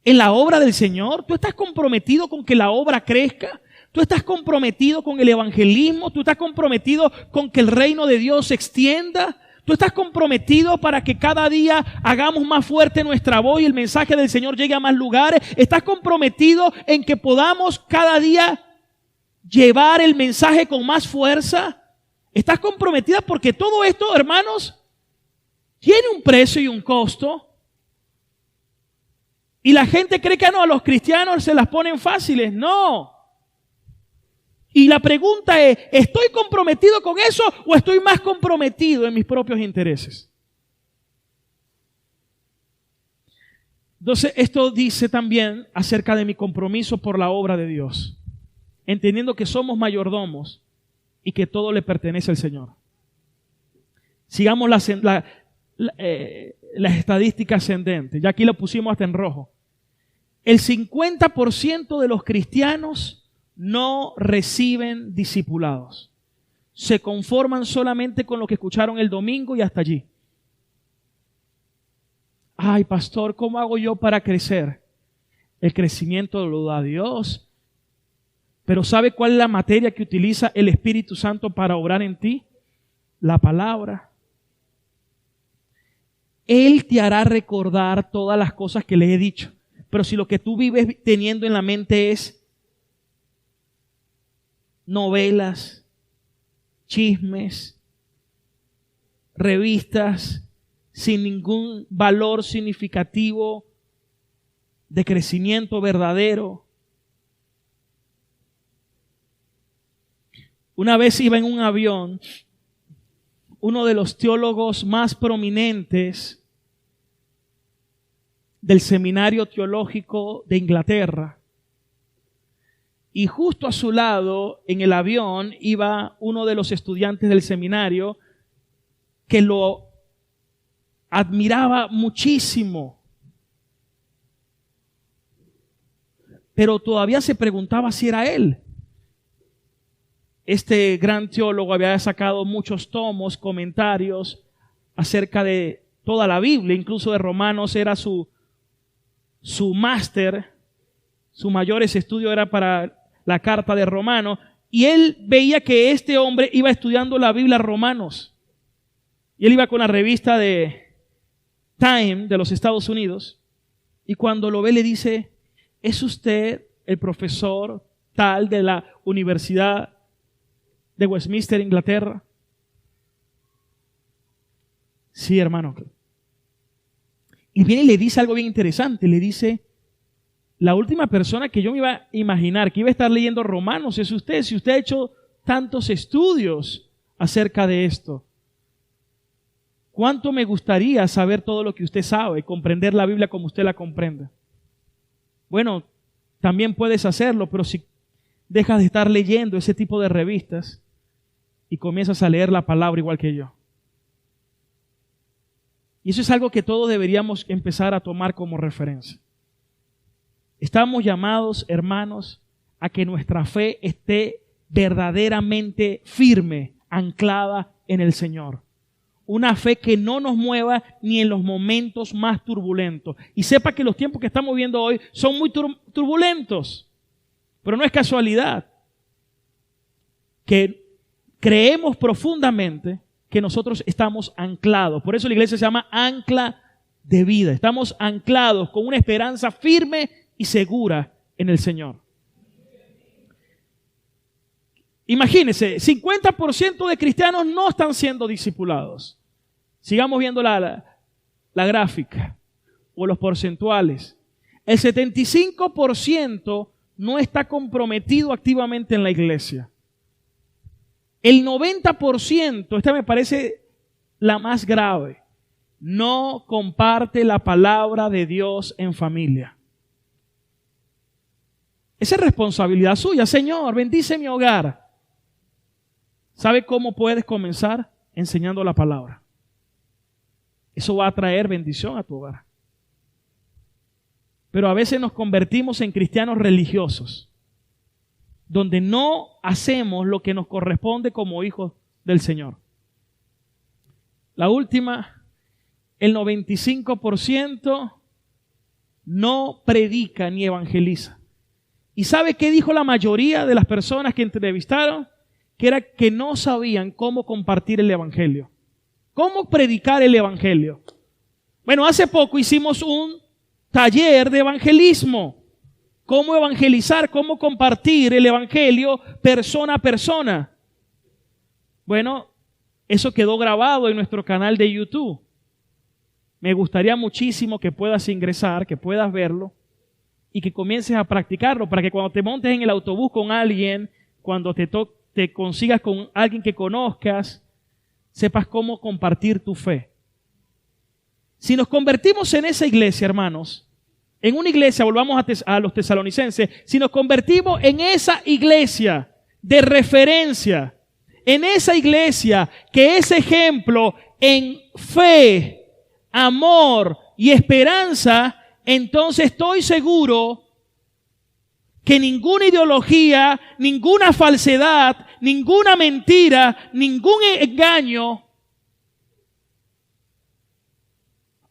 Speaker 1: en la obra del Señor? ¿Tú estás comprometido con que la obra crezca? ¿Tú estás comprometido con el evangelismo? ¿Tú estás comprometido con que el reino de Dios se extienda? ¿Tú estás comprometido para que cada día hagamos más fuerte nuestra voz y el mensaje del Señor llegue a más lugares? ¿Estás comprometido en que podamos cada día llevar el mensaje con más fuerza? ¿Estás comprometida? Porque todo esto, hermanos, tiene un precio y un costo. Y la gente cree que no, a los cristianos se las ponen fáciles. No. Y la pregunta es, ¿estoy comprometido con eso o estoy más comprometido en mis propios intereses? Entonces, esto dice también acerca de mi compromiso por la obra de Dios, entendiendo que somos mayordomos y que todo le pertenece al Señor. Sigamos las estadísticas ascendentes. Ya aquí lo pusimos hasta en rojo. El 50% de los cristianos no reciben discipulados. Se conforman solamente con lo que escucharon el domingo y hasta allí. Ay, pastor, ¿cómo hago yo para crecer? El crecimiento lo da Dios. Pero ¿sabe cuál es la materia que utiliza el Espíritu Santo para obrar en ti? La palabra. Él te hará recordar todas las cosas que le he dicho. Pero si lo que tú vives teniendo en la mente es novelas, chismes, revistas sin ningún valor significativo de crecimiento verdadero. Una vez iba en un avión, uno de los teólogos más prominentes del Seminario Teológico de Inglaterra. Y justo a su lado, en el avión, iba uno de los estudiantes del seminario que lo admiraba muchísimo. Pero todavía se preguntaba si era él. Este gran teólogo había sacado muchos tomos, comentarios acerca de toda la Biblia, incluso de Romanos era su máster, su mayor estudio era para la carta de Romanos, y él veía que este hombre iba estudiando la Biblia Romanos. Y él iba con la revista de Time de los Estados Unidos, y cuando lo ve le dice, ¿es usted el profesor tal de la Universidad de Westminster, Inglaterra? Sí, hermano. Y viene y le dice algo bien interesante, le dice, la última persona que yo me iba a imaginar que iba a estar leyendo Romanos es usted, si usted ha hecho tantos estudios acerca de esto. ¿Cuánto me gustaría saber todo lo que usted sabe, comprender la Biblia como usted la comprende? Bueno, también puedes hacerlo, pero si dejas de estar leyendo ese tipo de revistas, y comienzas a leer la palabra igual que yo. Y eso es algo que todos deberíamos empezar a tomar como referencia. Estamos llamados, hermanos, a que nuestra fe esté verdaderamente firme, anclada en el Señor. Una fe que no nos mueva ni en los momentos más turbulentos. Y sepa que los tiempos que estamos viviendo hoy son muy turbulentos. Pero no es casualidad que creemos profundamente que nosotros estamos anclados. Por eso la iglesia se llama ancla de vida. Estamos anclados con una esperanza firme y segura en el Señor. Imagínense, 50% de cristianos no están siendo discipulados. Sigamos viendo la gráfica o los porcentuales. El 75% no está comprometido activamente en la iglesia. El 90%, esta me parece la más grave, no comparte la palabra de Dios en familia. Esa es responsabilidad suya. Señor, bendice mi hogar. ¿Sabe cómo puedes comenzar? Enseñando la palabra. Eso va a traer bendición a tu hogar. Pero a veces nos convertimos en cristianos religiosos, donde no hacemos lo que nos corresponde como hijos del Señor. La última, el 95% no predica ni evangeliza. ¿Y sabe qué dijo la mayoría de las personas que entrevistaron? Que era que no sabían cómo compartir el evangelio. ¿Cómo predicar el evangelio? Bueno, hace poco hicimos un taller de evangelismo. Cómo evangelizar, cómo compartir el evangelio persona a persona. Bueno, eso quedó grabado en nuestro canal de YouTube. Me gustaría muchísimo que puedas ingresar, que puedas verlo y que comiences a practicarlo para que cuando te montes en el autobús con alguien, cuando te consigas con alguien que conozcas, sepas cómo compartir tu fe. Si nos convertimos en esa iglesia, hermanos, en una iglesia, volvamos a los tesalonicenses, si nos convertimos en esa iglesia de referencia, en esa iglesia que es ejemplo en fe, amor y esperanza, entonces estoy seguro que ninguna ideología, ninguna falsedad, ninguna mentira, ningún engaño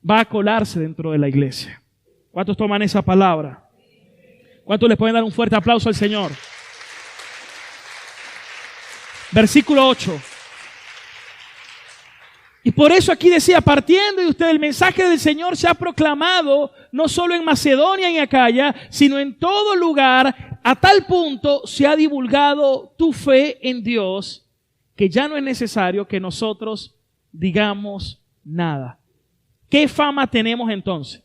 Speaker 1: va a colarse dentro de la iglesia. ¿Cuántos toman esa palabra? ¿Cuántos le pueden dar un fuerte aplauso al Señor? Versículo 8. Y por eso aquí decía, partiendo de usted, el mensaje del Señor se ha proclamado no solo en Macedonia y en Acaya, sino en todo lugar, a tal punto se ha divulgado tu fe en Dios, que ya no es necesario que nosotros digamos nada. ¿Qué fama tenemos entonces?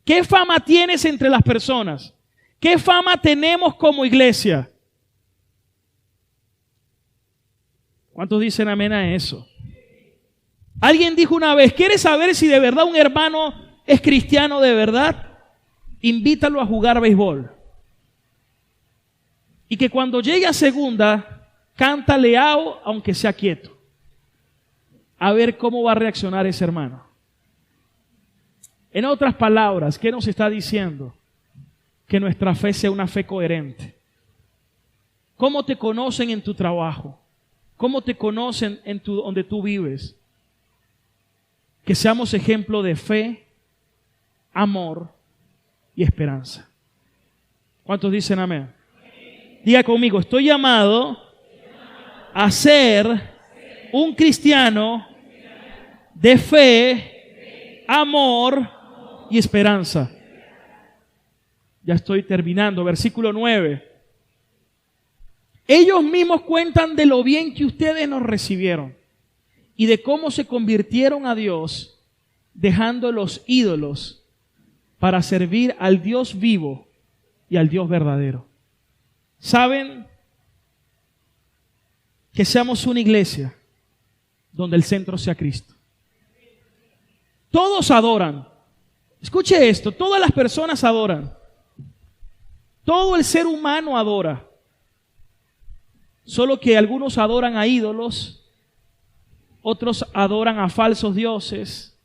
Speaker 1: ¿Qué fama tienes entre las personas? ¿Qué fama tenemos como iglesia? ¿Cuántos dicen amén a eso? Alguien dijo una vez, ¿quieres saber si de verdad un hermano es cristiano de verdad? Invítalo a jugar béisbol. Y que cuando llegue a segunda, cántale ao, aunque sea quieto. A ver cómo va a reaccionar ese hermano. En otras palabras, ¿qué nos está diciendo? Que nuestra fe sea una fe coherente. ¿Cómo te conocen en tu trabajo? ¿Cómo te conocen donde tú vives? Que seamos ejemplo de fe, amor y esperanza. ¿Cuántos dicen amén? Diga conmigo, estoy llamado a ser un cristiano de fe, amor y esperanza. Ya estoy terminando. Versículo 9. Ellos mismos cuentan de lo bien que ustedes nos recibieron y de cómo se convirtieron a Dios dejando los ídolos para servir al Dios vivo y al Dios verdadero. ¿Saben? Que seamos una iglesia donde el centro sea Cristo. Todos adoran. Escuche esto, todas las personas adoran. Todo el ser humano adora. Solo que algunos adoran a ídolos, otros adoran a falsos dioses,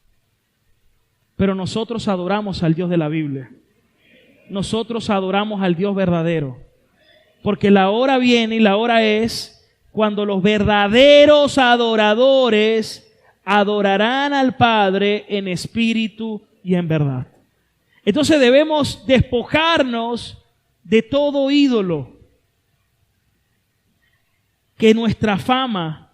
Speaker 1: pero nosotros adoramos al Dios de la Biblia. Nosotros adoramos al Dios verdadero. Porque la hora viene y la hora es cuando los verdaderos adoradores adorarán al Padre en espíritu y en verdad. Entonces debemos despojarnos de todo ídolo. Que nuestra fama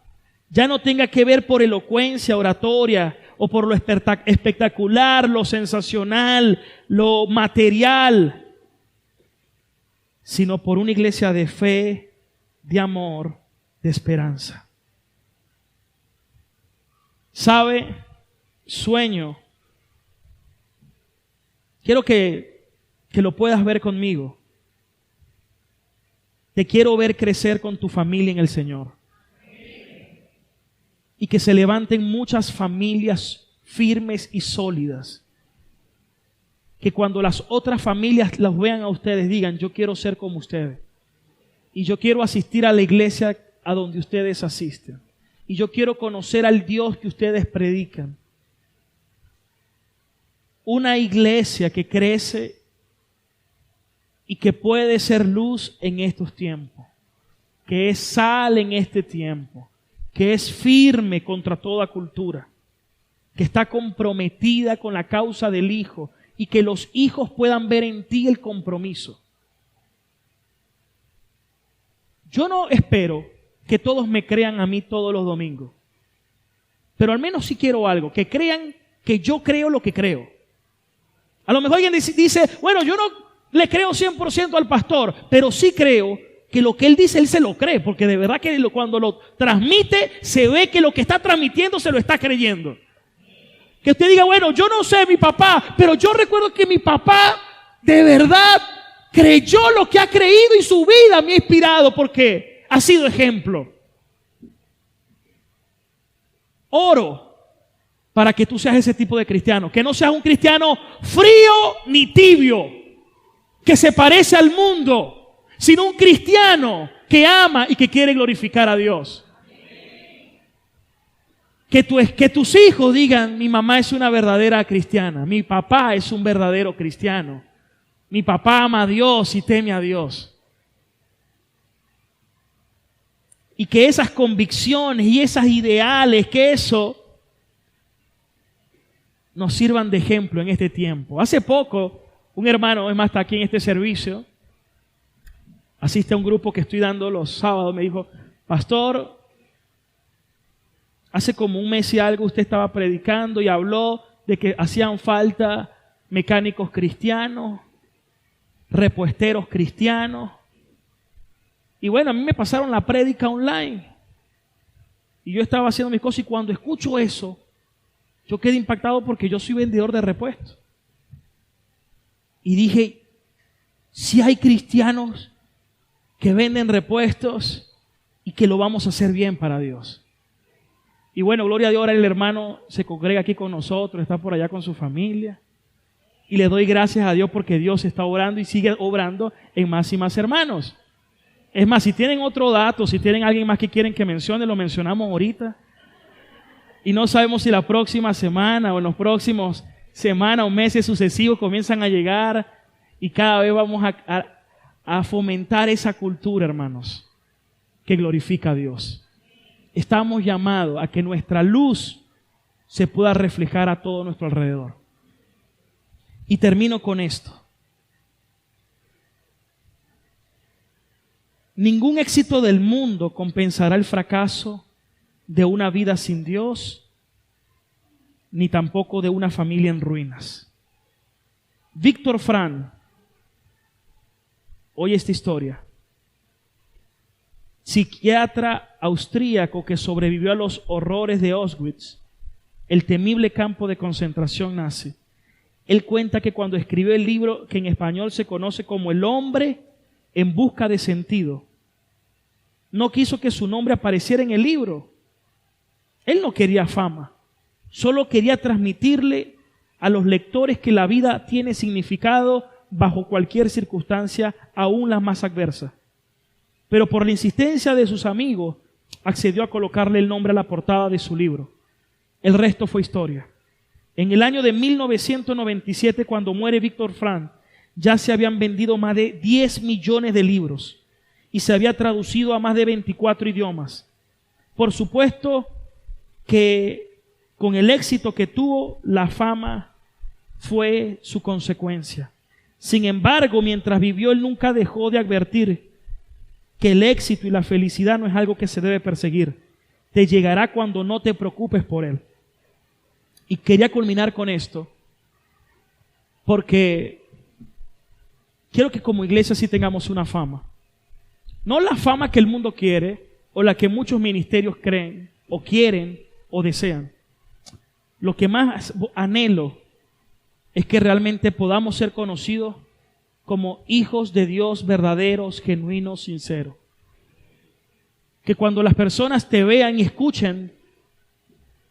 Speaker 1: ya no tenga que ver por elocuencia, oratoria o por lo espectacular, lo sensacional, lo material, sino por una iglesia de fe, de amor, de esperanza. ¿Sabe? Sueño. Quiero que lo puedas ver conmigo. Te quiero ver crecer con tu familia en el Señor. Y que se levanten muchas familias firmes y sólidas. Que cuando las otras familias los vean a ustedes digan, yo quiero ser como ustedes. Y yo quiero asistir a la iglesia a donde ustedes asisten. Y yo quiero conocer al Dios que ustedes predican. Una iglesia que crece y que puede ser luz en estos tiempos. Que es sal en este tiempo. Que es firme contra toda cultura. Que está comprometida con la causa del Hijo. Y que los hijos puedan ver en ti el compromiso. Yo no espero que todos me crean a mí todos los domingos. Pero al menos sí quiero algo. Que crean que yo creo lo que creo. A lo mejor alguien dice, bueno, yo no le creo 100% al pastor, pero sí creo que lo que él dice, él se lo cree. Porque de verdad que cuando lo transmite, se ve que lo que está transmitiendo se lo está creyendo. Que usted diga, bueno, yo no sé mi papá, pero yo recuerdo que mi papá de verdad creyó lo que ha creído y su vida me ha inspirado porque ha sido ejemplo. Oro para que tú seas ese tipo de cristiano. Que no seas un cristiano frío ni tibio, que se parece al mundo, sino un cristiano que ama y que quiere glorificar a Dios. Que tus hijos digan, mi mamá es una verdadera cristiana, mi papá es un verdadero cristiano, mi papá ama a Dios y teme a Dios. Y que esas convicciones y esas ideales, que eso nos sirvan de ejemplo en este tiempo. Hace poco, un hermano, es más, está aquí en este servicio, asiste a un grupo que estoy dando los sábados, me dijo, pastor, hace como un mes y algo usted estaba predicando y habló de que hacían falta mecánicos cristianos, repuesteros cristianos. Y bueno, a mí me pasaron la prédica online. Y yo estaba haciendo mis cosas y cuando escucho eso, yo quedé impactado porque yo soy vendedor de repuestos. Y dije, si hay cristianos que venden repuestos y que lo vamos a hacer bien para Dios. Y bueno, gloria a Dios, ahora el hermano se congrega aquí con nosotros, está por allá con su familia. Y le doy gracias a Dios porque Dios está obrando y sigue obrando en más y más hermanos. Es más, si tienen otro dato, si tienen alguien más que quieren que mencione, lo mencionamos ahorita. Y no sabemos si la próxima semana o en los próximos semanas o meses sucesivos comienzan a llegar y cada vez vamos a fomentar esa cultura, hermanos, que glorifica a Dios. Estamos llamados a que nuestra luz se pueda reflejar a todo nuestro alrededor. Y termino con esto. Ningún éxito del mundo compensará el fracaso de una vida sin Dios, ni tampoco de una familia en ruinas. Víctor Frank, oye esta historia. Psiquiatra austríaco que sobrevivió a los horrores de Auschwitz, el temible campo de concentración nazi. Él cuenta que cuando escribió el libro que en español se conoce como El hombre en busca de sentido, no quiso que su nombre apareciera en el libro. Él no quería fama, solo quería transmitirle a los lectores que la vida tiene significado bajo cualquier circunstancia, aún las más adversas. pero por la insistencia de sus amigos accedió a colocarle el nombre a la portada de su libro. El resto fue historia. En el año de 1997, cuando muere Víctor Frank, ya se habían vendido más de 10 millones de libros y se había traducido a más de 24 idiomas. Por supuesto que con el éxito que tuvo, la fama fue su consecuencia. Sin embargo, mientras vivió, él nunca dejó de advertir que el éxito y la felicidad no es algo que se debe perseguir. Te llegará cuando no te preocupes por él. Y quería culminar con esto, porque quiero que como iglesia sí tengamos una fama. No la fama que el mundo quiere, o la que muchos ministerios creen, o quieren, o desean. Lo que más anhelo es que realmente podamos ser conocidos como hijos de Dios verdaderos, genuinos, sinceros. Que cuando las personas te vean y escuchen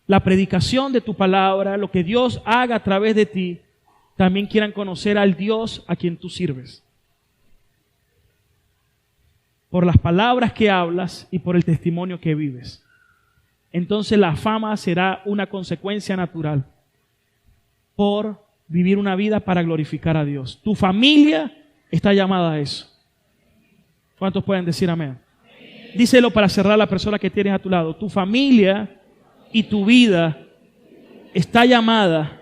Speaker 1: la predicación de tu palabra, lo que Dios haga a través de ti, también quieran conocer al Dios a quien tú sirves. Por las palabras que hablas y por el testimonio que vives. Entonces la fama será una consecuencia natural por vivir una vida para glorificar a Dios. Tu familia está llamada a eso. ¿Cuántos pueden decir amén? Díselo para cerrar a la persona que tienes a tu lado. Tu familia y tu vida está llamada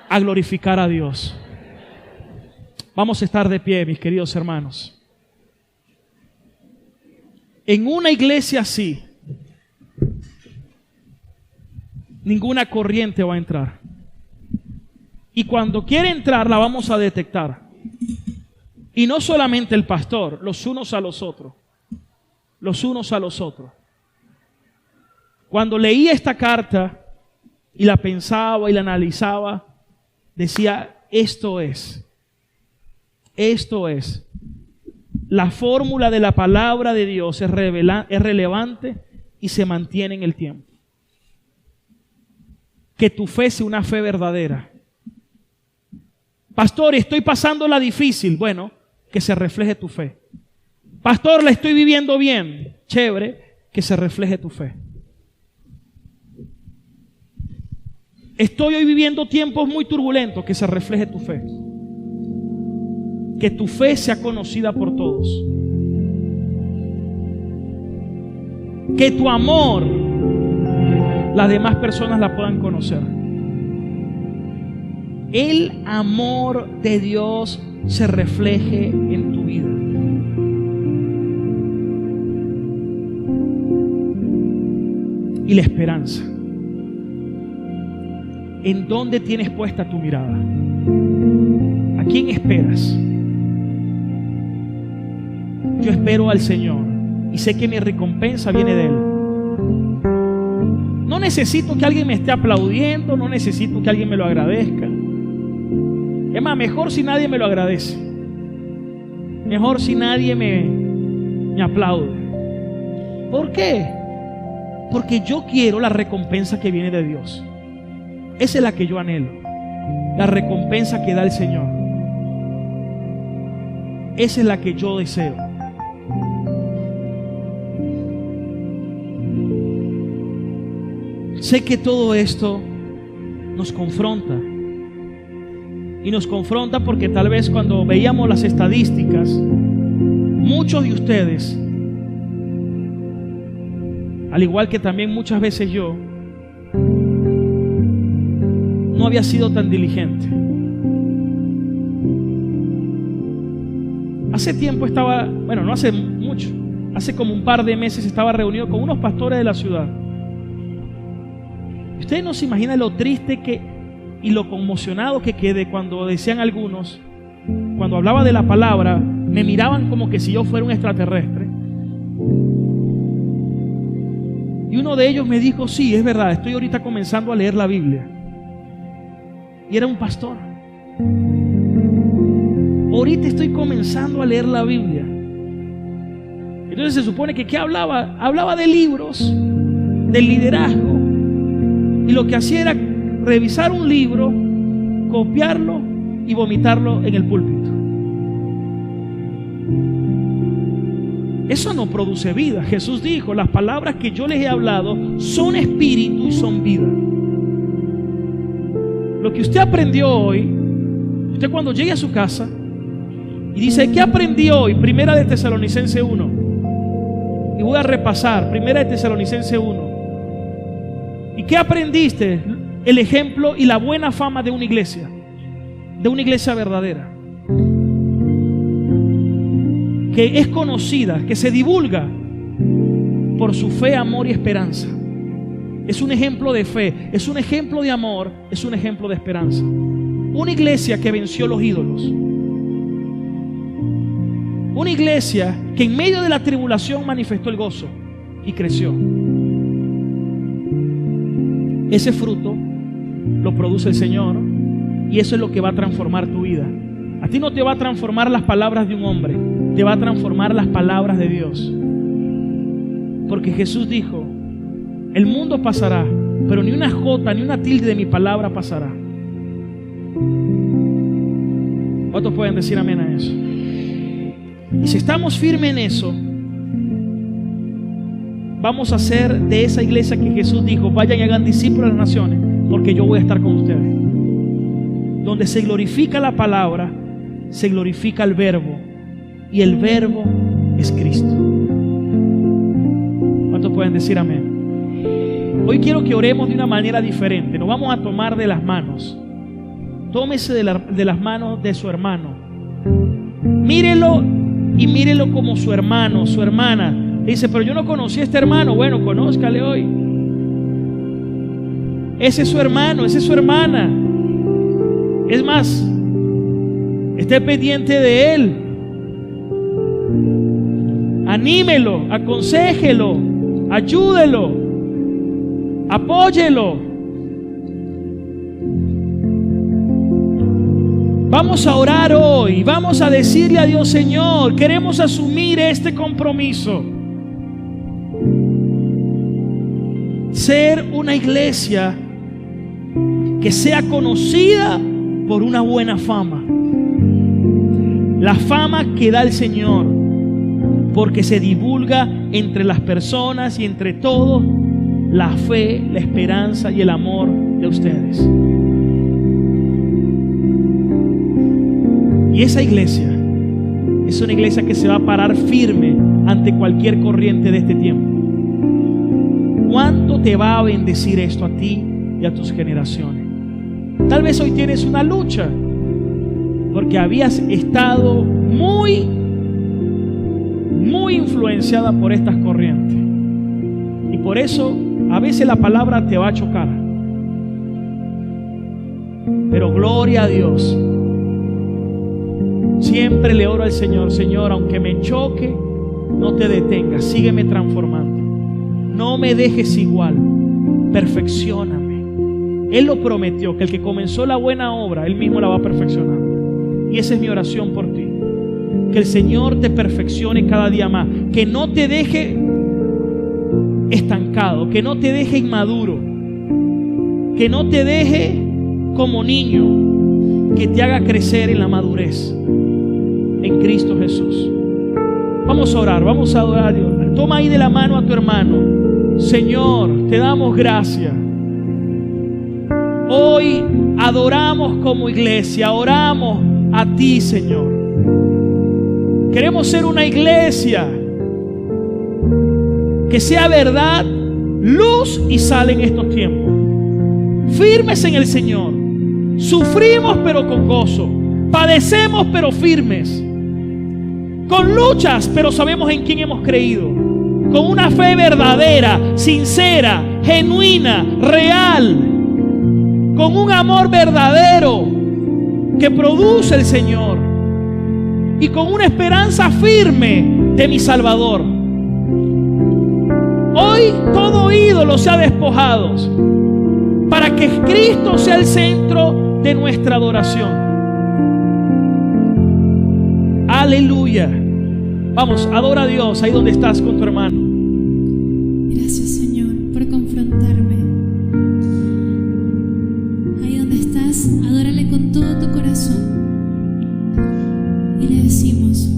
Speaker 1: a glorificar a Dios. Vamos a estar de pie, mis queridos hermanos. En una iglesia así, ninguna corriente va a entrar. Y cuando quiere entrar, la vamos a detectar. Y no solamente el pastor, los unos a los otros. Los unos a los otros. Cuando leía esta carta y la pensaba y la analizaba, decía, esto es. La fórmula de la palabra de Dios es relevante y se mantiene en el tiempo. Que tu fe sea una fe verdadera. Pastor, estoy pasándola difícil. Bueno, que se refleje tu fe. Pastor, la estoy viviendo bien. Chévere, que se refleje tu fe. Estoy hoy viviendo tiempos muy turbulentos, que se refleje tu fe. Que tu fe sea conocida por todos. Que tu amor, las demás personas la puedan conocer. El amor de Dios se refleje en tu vida. Y la esperanza. ¿En dónde tienes puesta tu mirada? ¿A quién esperas? Yo espero al Señor y sé que mi recompensa viene de Él. No necesito que alguien me esté aplaudiendo, no necesito que alguien me lo agradezca. Es más, mejor si nadie me lo agradece. Mejor si nadie me aplaude. ¿Por qué? Porque yo quiero la recompensa que viene de Dios. Esa es la que yo anhelo. La recompensa que da el Señor. Esa es la que yo deseo. Sé que todo esto nos confronta. Y nos confronta porque tal vez cuando veíamos las estadísticas, muchos de ustedes, al igual que también muchas veces yo, no había sido tan diligente. Hace tiempo estaba, bueno, no hace mucho, hace como un par de meses estaba reunido con unos pastores de la ciudad. Ustedes no se imaginan lo triste y lo conmocionado que quedé cuando decían algunos, cuando hablaba de la palabra, me miraban como que si yo fuera un extraterrestre. Y uno de ellos me dijo, sí, es verdad, estoy ahorita comenzando a leer la Biblia. Y era un pastor. Ahorita estoy comenzando a leer la Biblia. Entonces se supone que ¿qué hablaba? Hablaba de libros, del liderazgo. Y lo que hacía era revisar un libro, copiarlo y vomitarlo en el púlpito. eso no produce vida. Jesús dijo: las palabras que yo les he hablado son espíritu y son vida. Lo que usted aprendió hoy, usted cuando llegue a su casa y dice: ¿qué aprendí hoy? Primera de Tesalonicenses 1. Y voy a repasar Primera de Tesalonicenses 1. ¿Y qué aprendiste? El ejemplo y la buena fama de una iglesia verdadera, que es conocida, que se divulga por su fe, amor y esperanza. Es un ejemplo de fe, es un ejemplo de amor, es un ejemplo de esperanza. Una iglesia que venció los ídolos. Una iglesia que en medio de la tribulación manifestó el gozo y creció. Ese fruto lo produce el Señor, y eso es lo que va a transformar tu vida. A ti no te va a transformar las palabras de un hombre, te va a transformar las palabras de Dios. Porque Jesús dijo: el mundo pasará, pero ni una jota ni una tilde de mi palabra pasará. ¿Cuántos pueden decir amén a eso? Y si estamos firmes en eso, vamos a hacer de esa iglesia que Jesús dijo: vayan y hagan discípulos a las naciones, porque yo voy a estar con ustedes. Donde se glorifica la palabra, se glorifica el verbo, y el verbo es Cristo. ¿Cuántos pueden decir amén? Hoy quiero que oremos de una manera diferente. Nos vamos a tomar de las manos. Tómese de las manos de su hermano. Mírelo y mírelo como su hermano, su hermana. Dice: pero yo no conocí a este hermano. Bueno, conózcale hoy. Ese es su hermano, esa es su hermana. Es más, esté pendiente de él. Anímelo, aconséjelo, ayúdelo, apóyelo. Vamos a orar hoy, vamos a decirle a Dios: Señor, queremos asumir este compromiso. Ser una iglesia que sea conocida por una buena fama. La fama que da el Señor, porque se divulga entre las personas y entre todos la fe, la esperanza y el amor de ustedes. Y esa iglesia es una iglesia que se va a parar firme ante cualquier corriente de este tiempo. ¿Cuánto te va a bendecir esto a ti y a tus generaciones? Tal vez hoy tienes una lucha porque habías estado muy influenciada por estas corrientes, y por eso a veces la palabra te va a chocar. Pero gloria a Dios, siempre le oro al Señor: Señor, aunque me choque, no te detengas, sígueme transformando, no me dejes igual, perfeccióname. Él lo prometió, que el que comenzó la buena obra, Él mismo la va a perfeccionar. Y esa es mi oración por ti, que el Señor te perfeccione cada día más, que no te deje estancado, que no te deje inmaduro, que no te deje como niño, que te haga crecer en la madurez en Cristo Jesús. Vamos a orar, vamos a adorar a Dios. Toma ahí de la mano a tu hermano. Señor, te damos gracias. Hoy adoramos como iglesia, oramos a ti, Señor. Queremos ser una iglesia que sea verdad, luz y sal en estos tiempos. Firmes en el Señor. Sufrimos pero con gozo. Padecemos pero firmes. Con luchas pero sabemos en quién hemos creído. Con una fe verdadera, sincera, genuina, real. Con un amor verdadero que produce el Señor. Y con una esperanza firme de mi Salvador. Hoy todo ídolo sea despojado, para que Cristo sea el centro de nuestra adoración. Aleluya. Vamos, adora a Dios ahí donde estás con tu hermano.
Speaker 2: Gracias, Señor, por confrontarme. Ahí donde estás, adórale con todo tu corazón. Y le decimos: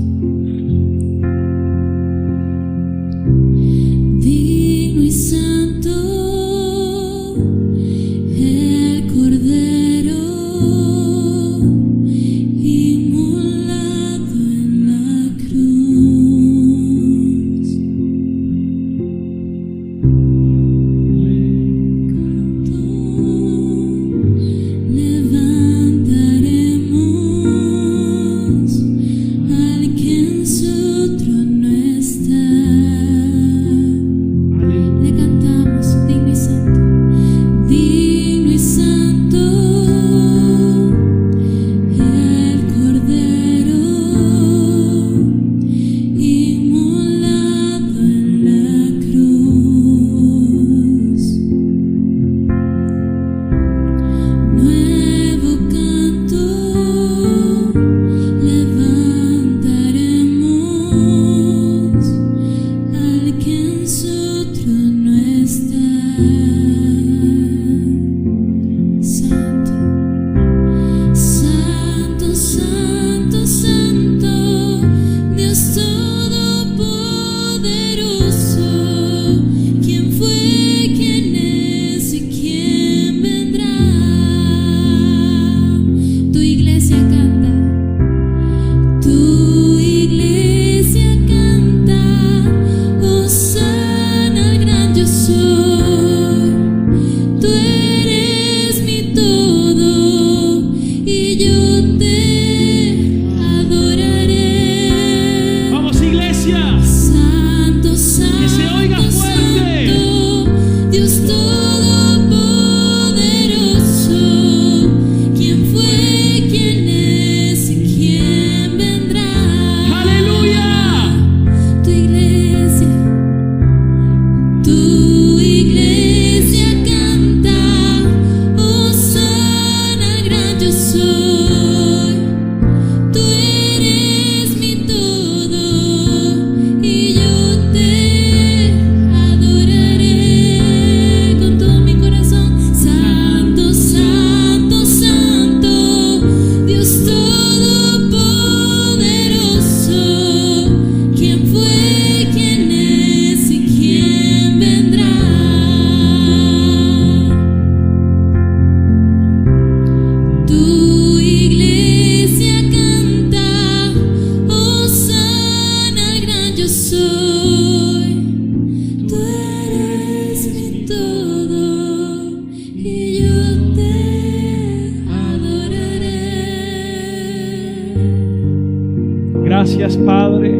Speaker 1: Gracias, Padre,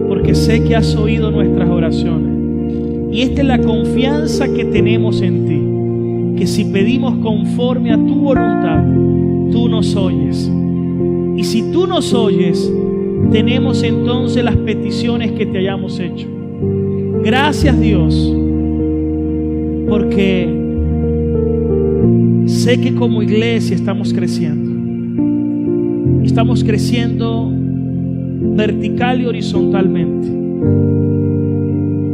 Speaker 1: porque sé que has oído nuestras oraciones. Y esta es la confianza que tenemos en ti, que si pedimos conforme a tu voluntad, tú nos oyes. Y si tú nos oyes, tenemos entonces las peticiones que te hayamos hecho. Gracias, Dios, porque sé que como iglesia estamos creciendo. Estamos creciendo vertical y horizontalmente.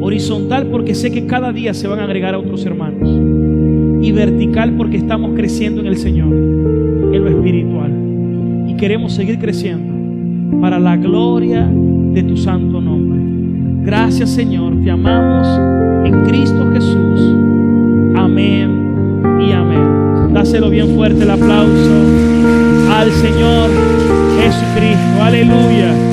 Speaker 1: Horizontal porque sé que cada día se van a agregar a otros hermanos. Y vertical porque estamos creciendo en el Señor, en lo espiritual. Y queremos seguir creciendo para la gloria de tu santo nombre. Gracias, Señor, te amamos en Cristo Jesús. Amén y amén. Dáselo bien fuerte el aplauso al Señor Jesucristo. Aleluya.